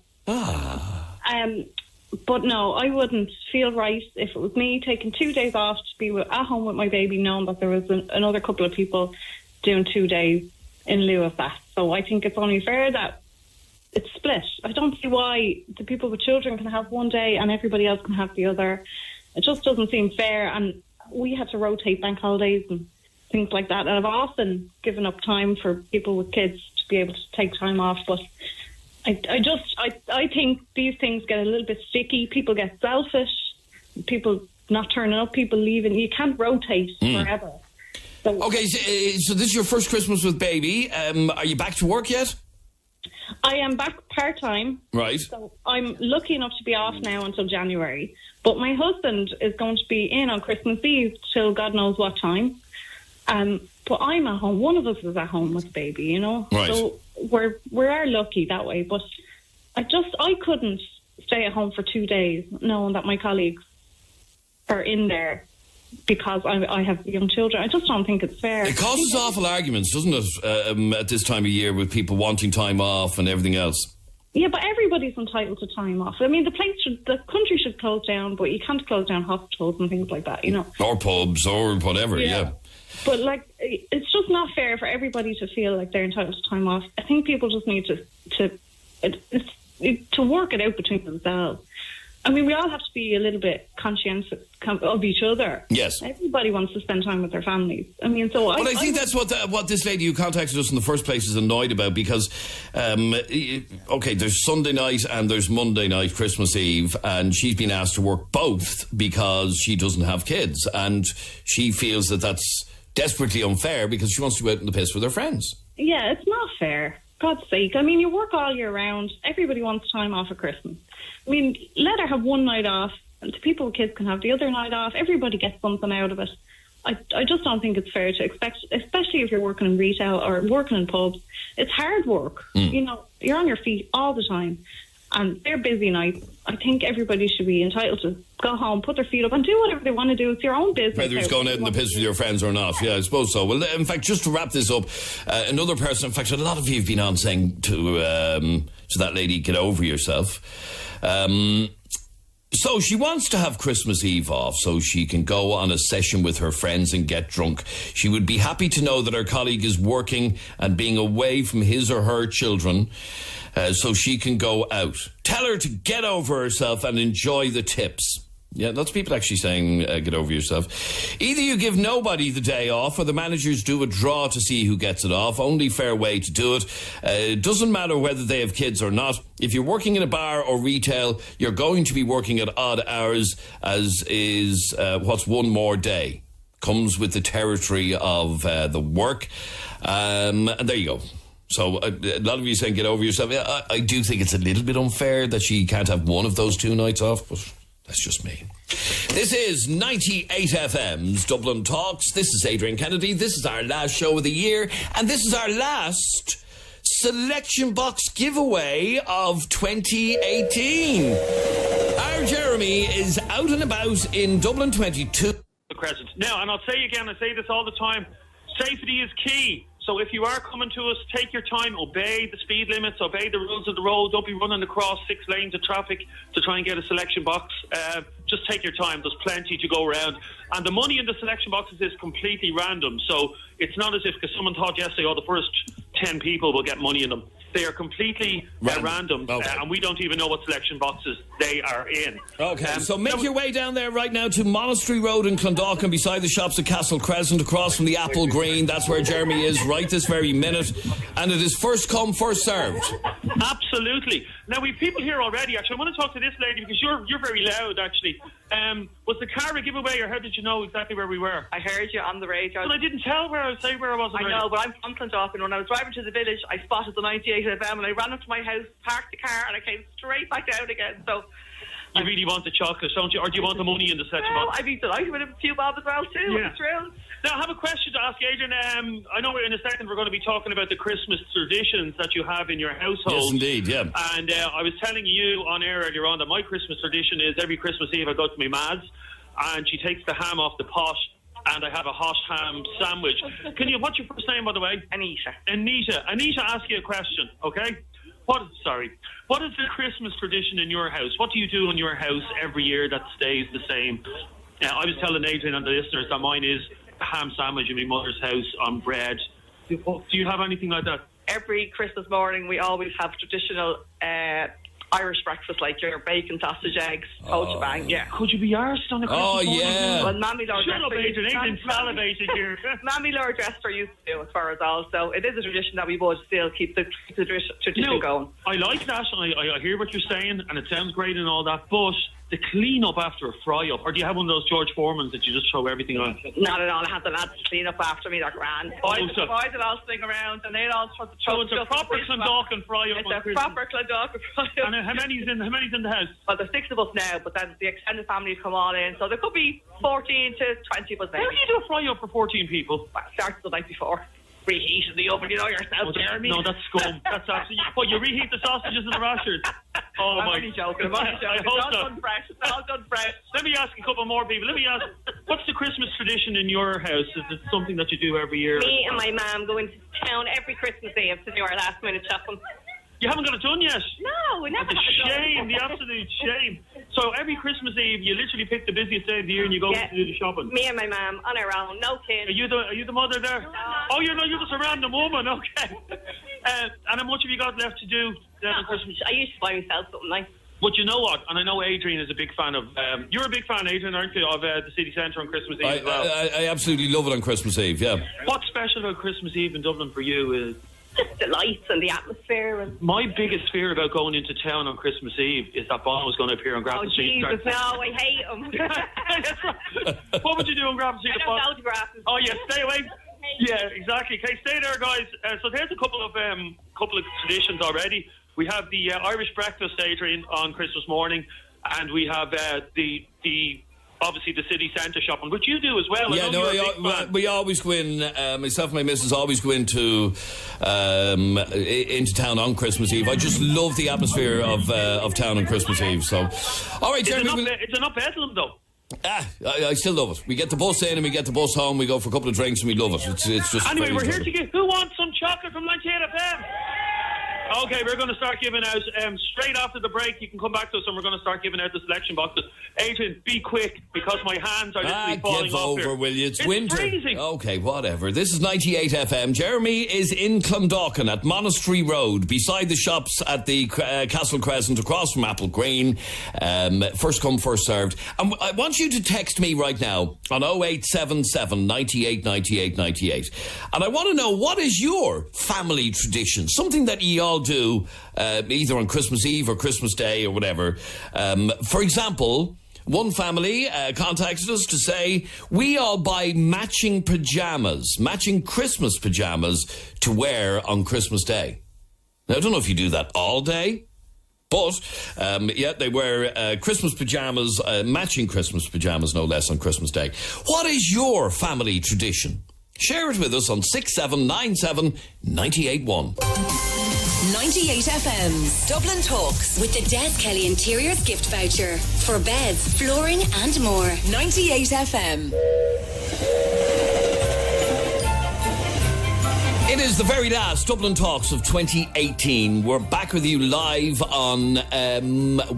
But no, I wouldn't feel right if it was me taking 2 days off to be at home with my baby, knowing that there was another couple of people doing 2 days in lieu of that. So I think it's only fair that it's split. I don't see why the people with children can have 1 day and everybody else can have the other. It just doesn't seem fair. And we had to rotate bank holidays and things like that. And I've often given up time for people with kids to be able to take time off. But I think these things get a little bit sticky. People get selfish. People not turning up, people leaving. You can't rotate forever. So, okay, so this is your first Christmas with baby. Are you back to work yet? I am back part-time. Right. So I'm lucky enough to be off now until January. But my husband is going to be in on Christmas Eve till God knows what time. But I'm at home. One of us is at home with the baby, you know. Right. So we are lucky that way. But I couldn't stay at home for 2 days knowing that my colleagues are in there because I have young children. I just don't think it's fair. It causes awful arguments, doesn't it, at this time of year with people wanting time off and everything else? Yeah, but everybody's entitled to time off. I mean, the country should close down, but you can't close down hospitals and things like that, you know. Or pubs or whatever, yeah. But, like, it's just not fair for everybody to feel like they're entitled to time off. I think people just need to work it out between themselves. I mean, we all have to be a little bit conscientious of each other. Yes. Everybody wants to spend time with their families. I mean, so But I think that's what this lady who contacted us in the first place is annoyed about, because, okay, there's Sunday night and there's Monday night, Christmas Eve, and she's been asked to work both because she doesn't have kids, and she feels that that's desperately unfair because she wants to go out in the piss with her friends. Yeah, it's not fair. God's sake. I mean, you work all year round. Everybody wants time off at Christmas. I mean, let her have one night off, and the people with kids can have the other night off. Everybody gets something out of it. I just don't think it's fair to expect, especially if you're working in retail or working in pubs. It's hard work. You know, you're on your feet all the time, and they're busy nights. I think everybody should be entitled to go home, put their feet up, and do whatever they want to do. It's your own business. Whether it's going out in the piss with your friends or not. Yeah, I suppose so. Well, in fact, just to wrap this up, another person, in fact, a lot of you have been on saying to that lady, get over yourself. So she wants to have Christmas Eve off so she can go on a session with her friends and get drunk. She would be happy to know that her colleague is working and being away from his or her children so she can go out. Tell her to get over herself and enjoy the tips. Yeah, lots of people actually saying get over yourself. Either you give nobody the day off or the managers do a draw to see who gets it off. Only fair way to do it. It doesn't matter whether they have kids or not. If you're working in a bar or retail, you're going to be working at odd hours, as is what's one more day. Comes with the territory of the work. And there you go. So a lot of you saying get over yourself. Yeah, I do think it's a little bit unfair that she can't have one of those 2 nights off, but that's just me. This is 98 FM's Dublin Talks. This is Adrian Kennedy. This is our last show of the year. And this is our last selection box giveaway of 2018. Our Jeremy is out and about in Dublin 22. Crescent. Now, and I'll say again, I say this all the time, safety is key. So if you are coming to us, take your time, obey the speed limits, obey the rules of the road. Don't be running across 6 lanes of traffic to try and get a selection box. Just take your time. There's plenty to go around. And the money in the selection boxes is completely random. So it's not as if, because someone thought yesterday, the 10 people will get money in them. They are completely random, and we don't even know what selection boxes they are in. Okay, so make your way down there right now to Monastery Road in Clondalkin, beside the shops at Castle Crescent, across from the Apple Green. That's where Jeremy is right this very minute, and it is first come, first served. Absolutely. Now, we've people here already. Actually, I want to talk to this lady because you're very loud, actually. Was the car a giveaway, or how did you know exactly where we were? I heard you on the radio. But I didn't tell where I was saying where I was. I know, but I'm from Clondalkin. When I was driving to the village, I spotted the 98 FM and I ran up to my house, parked the car, and I came straight back down again. So you really want the chocolate, don't you? Or do you want the money in the selection box? I'd be delighted with a few bob as well, too. Yeah. It's real. Now, I have a question to ask you, Adrian. I know in a second we're going to be talking about the Christmas traditions that you have in your household. Yes, indeed, yeah. And I was telling you on air earlier on that my Christmas tradition is every Christmas Eve I go to my mad's, and she takes the ham off the pot, and I have a hot ham sandwich. What's your first name, by the way? Anita. Anita, ask you a question, okay? What is the Christmas tradition in your house? What do you do in your house every year that stays the same? I was telling Adrian and the listeners that mine is a ham sandwich in my mother's house on bread. Do you have anything like that? Every Christmas morning, we always have traditional Irish breakfast, like your bacon, sausage, eggs, poached bang. Yeah. Could you be arsed on a Christmas morning? Well, Mammy Lord Shut up, Adrian. Salivating here. Mammy Lord Jester used to do it for us all, so it is a tradition that we would still keep the tradition going. I like that. I hear what you're saying, and it sounds great and all that, but the clean up after a fry up, or do you have one of those George Foremans that you just throw everything on? Not at all. I have the lads clean up after me. They're grand. Boys will all swing around, and they'll all throw the So it's a proper Clondalkin fry up. It's a proper Clondalkin fry up. And how many's in the house? Well, there's 6 of us now, but then the extended family come all in, so there could be 14 to 20 of us. How do you do a fry up for 14 people? Well, it starts the night before. Reheat in the oven, you know yourself, Jeremy. No, that's scum. That's absolutely. But you reheat the sausages and the rashers. Oh I'm my! only joking. I hope It's all done fresh. It's all done fresh. Let me ask a couple more people. Let me ask, what's the Christmas tradition in your house? Is it something that you do every year? Me and my mum go into town every Christmas Eve to do our last minute shopping. You haven't got it done yet? No, we never The shame, the absolute shame. So every Christmas Eve, you literally pick the busiest day of the year and you go to do the shopping. Me and my mum on our own, no kids. Are you the mother there? No. Oh, you're just a random woman, okay. And how much have you got left to do on Christmas? I used to buy myself something nice. But you know what? And I know Adrian is a big fan of... you're a big fan, Adrian, aren't you, of the city centre on Christmas Eve as well? I absolutely love it on Christmas Eve, yeah. What's special about Christmas Eve in Dublin for you is... Just the lights and the atmosphere. And my biggest fear about going into town on Christmas Eve is that Bono was going to appear on Grafton Street. Oh, Jesus, no, I hate him. What would you do on Grafton Street? I don't autographs. Oh, yeah, stay away. Yeah, exactly. Okay, stay there, guys. So there's a couple of traditions already. We have the Irish breakfast, Adrian, on Christmas morning, and we have the obviously the city centre shopping, which you do as well. Yeah, we always go in. Myself and my missus always go into town on Christmas Eve. I just love the atmosphere of town on Christmas Eve. So, all right, Jeremy. It's enough bedlam, though. I still love it. We get the bus in and we get the bus home. We go for a couple of drinks and we love it. It's just anyway. We're here to give. Who wants some chocolate from 98 FM? Okay, we're going to start giving out straight after the break. You can come back to us and we're going to start giving out the selection boxes. Adrian, be quick because my hands are literally falling off over, here. Will you? It's winter. Freezing. Okay, whatever. This is 98 FM. Jeremy is in Clondalkin at Monastery Road, beside the shops at the Castle Crescent, across from Apple Green. First come, first served. And I want you to text me right now on 0877 98 98 98. And I want to know, what is your family tradition? Something that you all do either on Christmas Eve or Christmas Day or whatever. For example, one family contacted us to say we all buy matching Christmas pajamas to wear on Christmas Day. Now, I don't know if you do that all day, but they wear Christmas pajamas, matching Christmas pajamas, no less, on Christmas Day. What is your family tradition? Share it with us on 6797 981. 98 FM's Dublin Talks with the Des Kelly Interiors gift voucher for beds, flooring and more. 98 FM. It is the very last Dublin Talks of 2018. We're back with you live on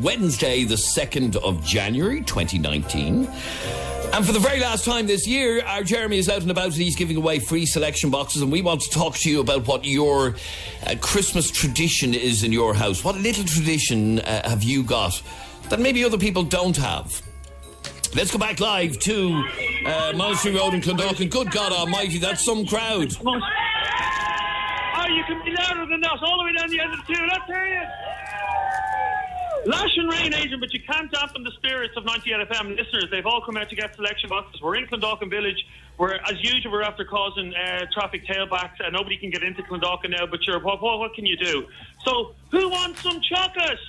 Wednesday, the 2nd of January 2019. And for the very last time this year, our Jeremy is out and about and he's giving away free selection boxes, and we want to talk to you about what your Christmas tradition is in your house. What little tradition have you got that maybe other people don't have? Let's go back live to Monastery Road in Clondalkin. Good God almighty, that's some crowd. Oh, you can be louder than that, all the way down the end of the tune. Let's hear you. Lash and rain, Adrian, but you can't dampen the spirits of 98 FM listeners. They've all come out to get selection boxes. We're in Clondalkin Village. As usual, we're after causing traffic tailbacks, and nobody can get into Clondalkin now, but sure, what can you do? So, who wants some chocolate?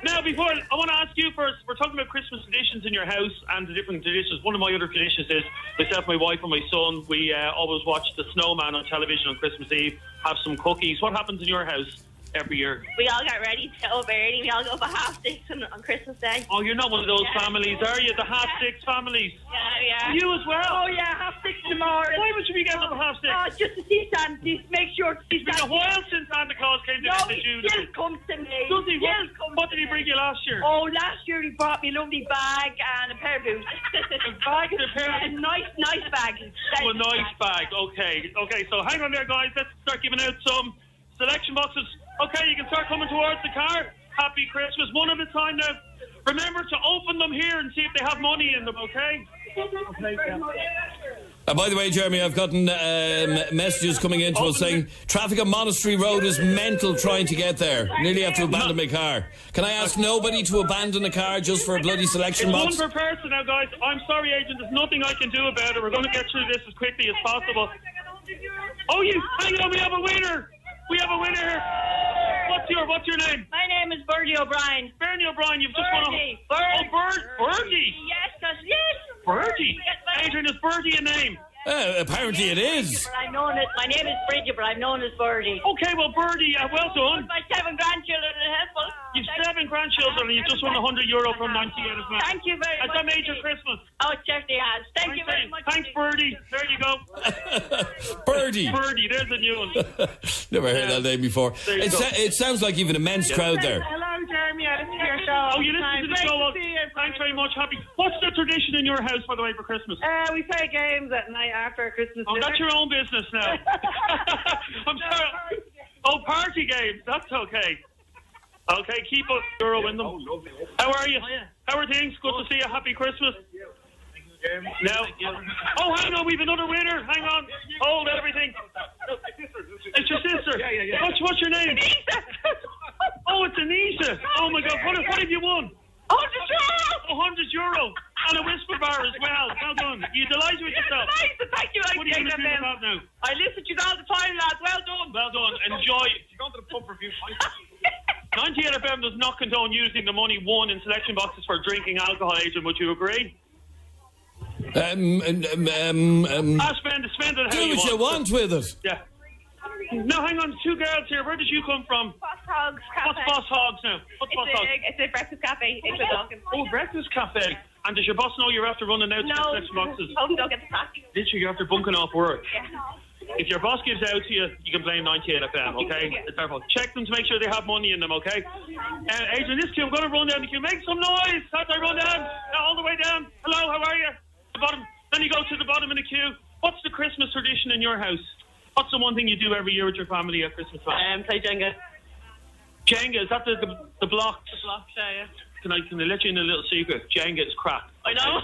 Now, before, I want to ask you first, we're talking about Christmas traditions in your house and the different traditions. One of my other traditions is, myself, my wife and my son, we always watch The Snowman on television on Christmas Eve, have some cookies. What happens in your house every year? We all get ready to go early. We all go for half Dixon on Christmas Day. Oh, you're not one of those families, are you? The half-six families? Yeah. You as well? Oh, yeah, half six tomorrow. Why would you be getting up at half-six? Oh, just to see Santa, just make sure to see It's been a while since Santa Claus came to visit you. He still comes to me. Does he? What did he bring you last year? Oh, last year he brought me a lovely bag and a pair of boots. A bag and a pair of A nice bag. Oh, a nice bag. Okay, so hang on there, guys. Let's start giving out some selection boxes. Okay, you can start coming towards the car. Happy Christmas. One at a time now. Remember to open them here and see if they have money in them, okay? By the way, Jeremy, I've gotten messages coming in to us saying traffic on Monastery Road is mental trying to get there. Nearly have to abandon my car. Can I ask nobody to abandon a car just for a bloody selection box? It's one per person now, guys. I'm sorry, Agent. There's nothing I can do about it. We're going to get through this as quickly as possible. Oh, hang on, we have a winner. We have a winner here. What's your name? My name is Birdie O'Brien. Bernie O'Brien, you've just won a... Birdie. Birdie? Yes. Birdie? Adrian, is Birdie a name? Apparently it is. My name is Bridget, but I'm known as Birdie. Okay, well, Birdie, well done. My 7 grandchildren in Heswell. You've 7 grandchildren and you just won €100 from 98 as well. Thank you very much. Has that made your Christmas? Oh, it certainly has. Thank you very much. Thanks, Birdie. There you go. Birdie. Birdie, there's a new one. Never heard that name before. It sounds like you've an immense crowd there. Hello, Jeremy. I listen to your show. Oh, you listen to the show. Thanks very much. Happy. What's the tradition in your house, by the way, for Christmas? We play games at night after Christmas Oh, dinner. that's your own business now. I'm sorry. Oh, party games. That's okay. Okay, keep up. Euro in them. How are you? How are things? Good to see you. Happy Christmas. Now, oh, hang on, we've another winner. Hang on, hold everything. It's your sister. Yeah. What's your name? Anissa. Oh, it's Anissa. Oh my God, what have you won? €100 and a whisper bar as well. Well done. You delighted with yourself? Thank you. What are you going to do with that now? I listen to you all the time, lads. Well done. Well done. Enjoy. You're going to the pub for a few 98 FM does not condone using the money won in selection boxes for drinking alcohol, Adrian. Would you agree? Spend it how do what you want with it. Yeah. Now, hang on. 2 girls here. Where did you come from? Boss Hogs Cafe. What's Boss Hogs now? What's Boss Hogs? It's a breakfast cafe in Clondalkin. Oh, breakfast cafe. And does your boss know you're after running out to the selection boxes? No, don't get the sack. Literally, you're after bunking off work. Yeah. If your boss gives out to you, you can blame 98 FM, okay? It's their fault. Check them to make sure they have money in them, okay? Adrian, this queue, I'm going to run down the queue. Make some noise as I run down. All the way down. Hello, how are you? The bottom. Then you go to the bottom of the queue. What's the Christmas tradition in your house? What's the one thing you do every year with your family at Christmas time? Play Jenga. Jenga, is that the blocks? The blocks, yeah. Can I let you in a little secret? Jenga is crap. I know.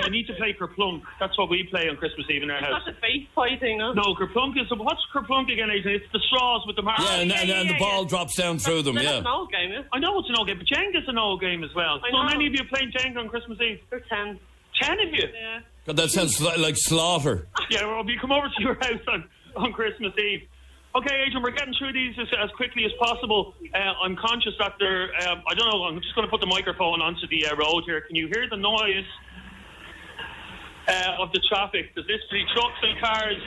You need to play Kerplunk. That's what we play on Christmas Eve in our house. That's a face pie thing, no? No, Kerplunk is... What's Kerplunk again, Adrian? It's the straws with the marbles. Yeah, and the ball drops down through them, That's an old game, yeah? I know it's an old game, but Jenga's an old game as well. So many of you playing Jenga on Christmas Eve? There's 10. 10 of you? Yeah. God, that sounds like slaughter. Yeah, well, we come over to your house on Christmas Eve. Okay, Adrian, we're getting through these as quickly as possible. I'm conscious that I don't know, I'm just going to put the microphone onto the road here. Can you hear the noise of the traffic? There's literally trucks and cars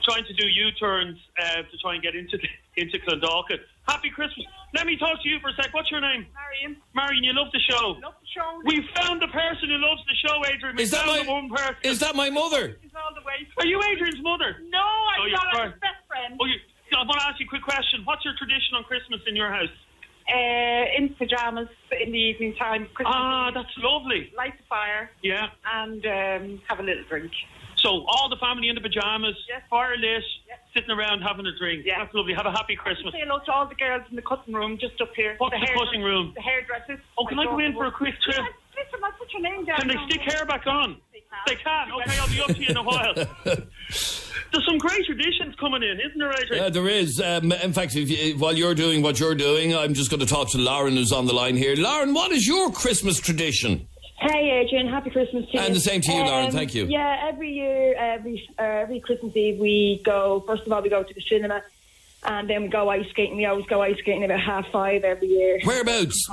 trying to do U-turns to try and get into Clondalkin. Happy Christmas. Let me talk to you for a sec. What's your name? Marion. Marion, you love the show. Love the show. We found the person who loves the show, Adrian. Is that my mother? She's all the way. Are you Adrian's mother? No, I'm not his best friend. I want to ask you a quick question. What's your tradition on Christmas in your house? In pyjamas in the evening time. Christmas that's lovely. Light the fire. Yeah. And have a little drink. So all the family in the pyjamas, fire lit, sitting around having a drink. Yeah. That's lovely. Have a happy Christmas. Say hello to all the girls in the cutting room just up here. What's the cutting room? The hairdressers. Oh, can I go in for a quick trip? Listen, I'll put your name down. Can they stick hair back on? They can. Okay, I'll be up to you in a while. There's some great traditions coming in, isn't there, Adrian? Yeah, there is. In fact, while you're doing what you're doing, I'm just going to talk to Lauren, who's on the line here. Lauren, what is your Christmas tradition? Hey, Adrian. Happy Christmas to you. And the same to you, Lauren. Thank you. Yeah, every year, every Christmas Eve, we go to the cinema, and then we go ice skating. We always go ice skating about 5:30 every year. Whereabouts?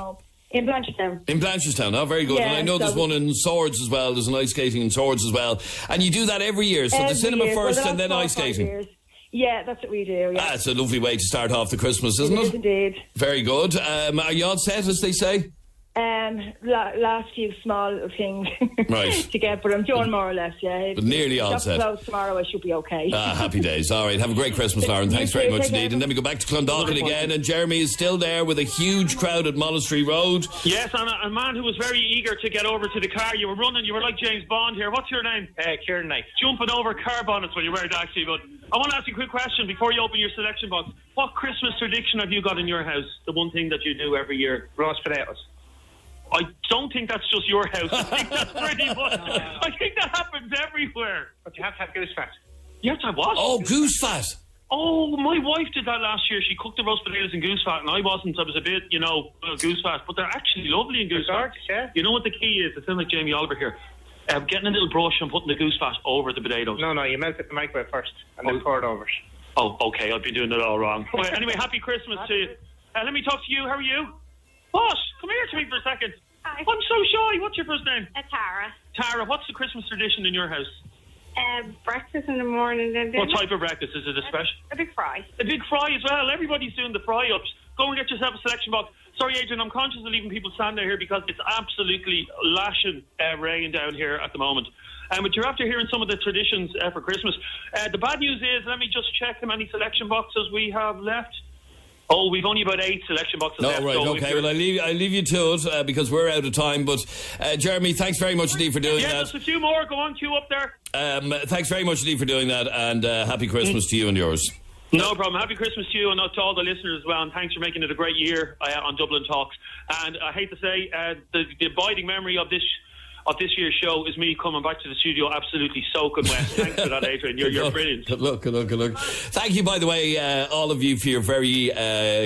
In Blanchardstown. In Blanchardstown, oh, very good. Yeah, and I know there's one in Swords as well. There's an ice skating in Swords as well. And you do that every year. So the cinema first and then ice skating. Yeah, that's what we do. Yeah. It's a lovely way to start off the Christmas, isn't it? It is indeed. Very good. Are you all set, as they say? Last few small little things right. to get, but I'm doing more or less, yeah. But nearly all set. Tomorrow I should be okay. Happy days. All right, have a great Christmas, Lauren. Thanks very much indeed. And then we go back to Clondalkin again, and Jeremy is still there with a huge crowd at Monastery Road. Yes, and a man who was very eager to get over to the car. You were running, you were like James Bond here. What's your name? Kieran Knight. Jumping over car bonnets when you weren't actually, but I want to ask you a quick question before you open your selection box. What Christmas tradition have you got in your house? The one thing that you do every year? Roast potatoes. I don't think that's just your house. I think that's pretty much. I think that happens everywhere. But you have to have goose fat. You have to have what? Oh, goose fat. Oh, my wife did that last year. She cooked the roast potatoes in goose fat, and I wasn't. I was a bit, goose fat. But they're actually lovely in goose fat. Yeah. You know what the key is? I sound like Jamie Oliver here. Getting a little brush and putting the goose fat over the potatoes. No, you melt it in the microwave first, and then pour it over. Oh, okay. I've been doing it all wrong. Well, anyway, happy Christmas to you. Let me talk to you. How are you? What? Come here to me for a second. Hi. I'm so shy. What's your first name? Tara. Tara, what's the Christmas tradition in your house? Breakfast in the morning. Then what type of breakfast? Is it a special? A big fry. A big fry as well. Everybody's doing the fry-ups. Go and get yourself a selection box. Sorry, Adrian, I'm conscious of leaving people standing here because it's absolutely lashing rain down here at the moment. But you're after hearing some of the traditions for Christmas. The bad news is, let me just check how many selection boxes we have left. Oh, we've only about 8 selection boxes left. Right, so okay. Well, I leave you to it because we're out of time. But, Jeremy, thanks very much indeed for doing that. There's a few more. Go on, queue up there. Thanks very much indeed for doing that, and happy Christmas to you and yours. No problem. Happy Christmas to you and to all the listeners as well, and thanks for making it a great year on Dublin Talks. And I hate to say, the abiding memory of this year's show is me coming back to the studio absolutely soaking wet. Thanks for that, Adrian. You're brilliant. Good luck. Thank you, by the way, all of you, for your very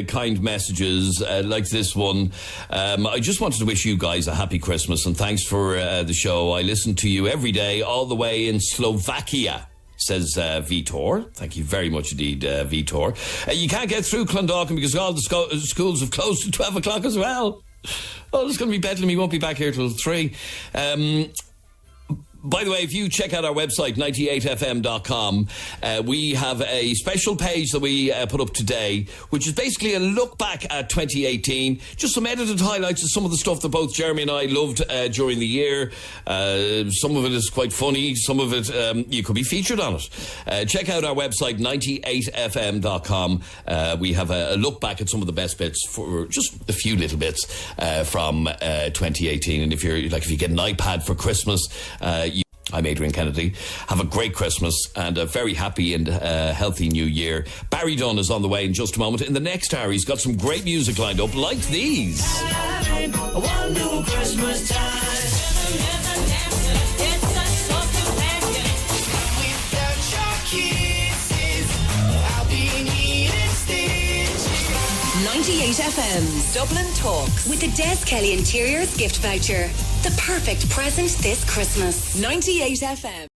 kind messages like this one. I just wanted to wish you guys a happy Christmas, and thanks for the show. I listen to you every day all the way in Slovakia, says Vitor. Thank you very much indeed, Vitor. You can't get through Clondalkin because all the schools have closed at 12 o'clock as well. Oh, there's going to be bedlam. He won't be back here till 3. By the way, if you check out our website, 98fm.com, we have a special page that we put up today, which is basically a look back at 2018. Just some edited highlights of some of the stuff that both Jeremy and I loved during the year. Some of it is quite funny. Some of it, you could be featured on it. Check out our website, 98fm.com. We have a look back at some of the best bits, for just a few little bits from 2018. And if you get an iPad for Christmas, I'm Adrian Kennedy. Have a great Christmas and a very happy and healthy new year. Barry Dunn is on the way in just a moment. In the next hour, he's got some great music lined up, like these. A wonderful Christmas time. It's a soccer blanket. Without your kisses, I'll be needing stitches. 98 FM's Dublin Talks with the Des Kelly Interiors gift voucher. The perfect present this Christmas. 98 FM.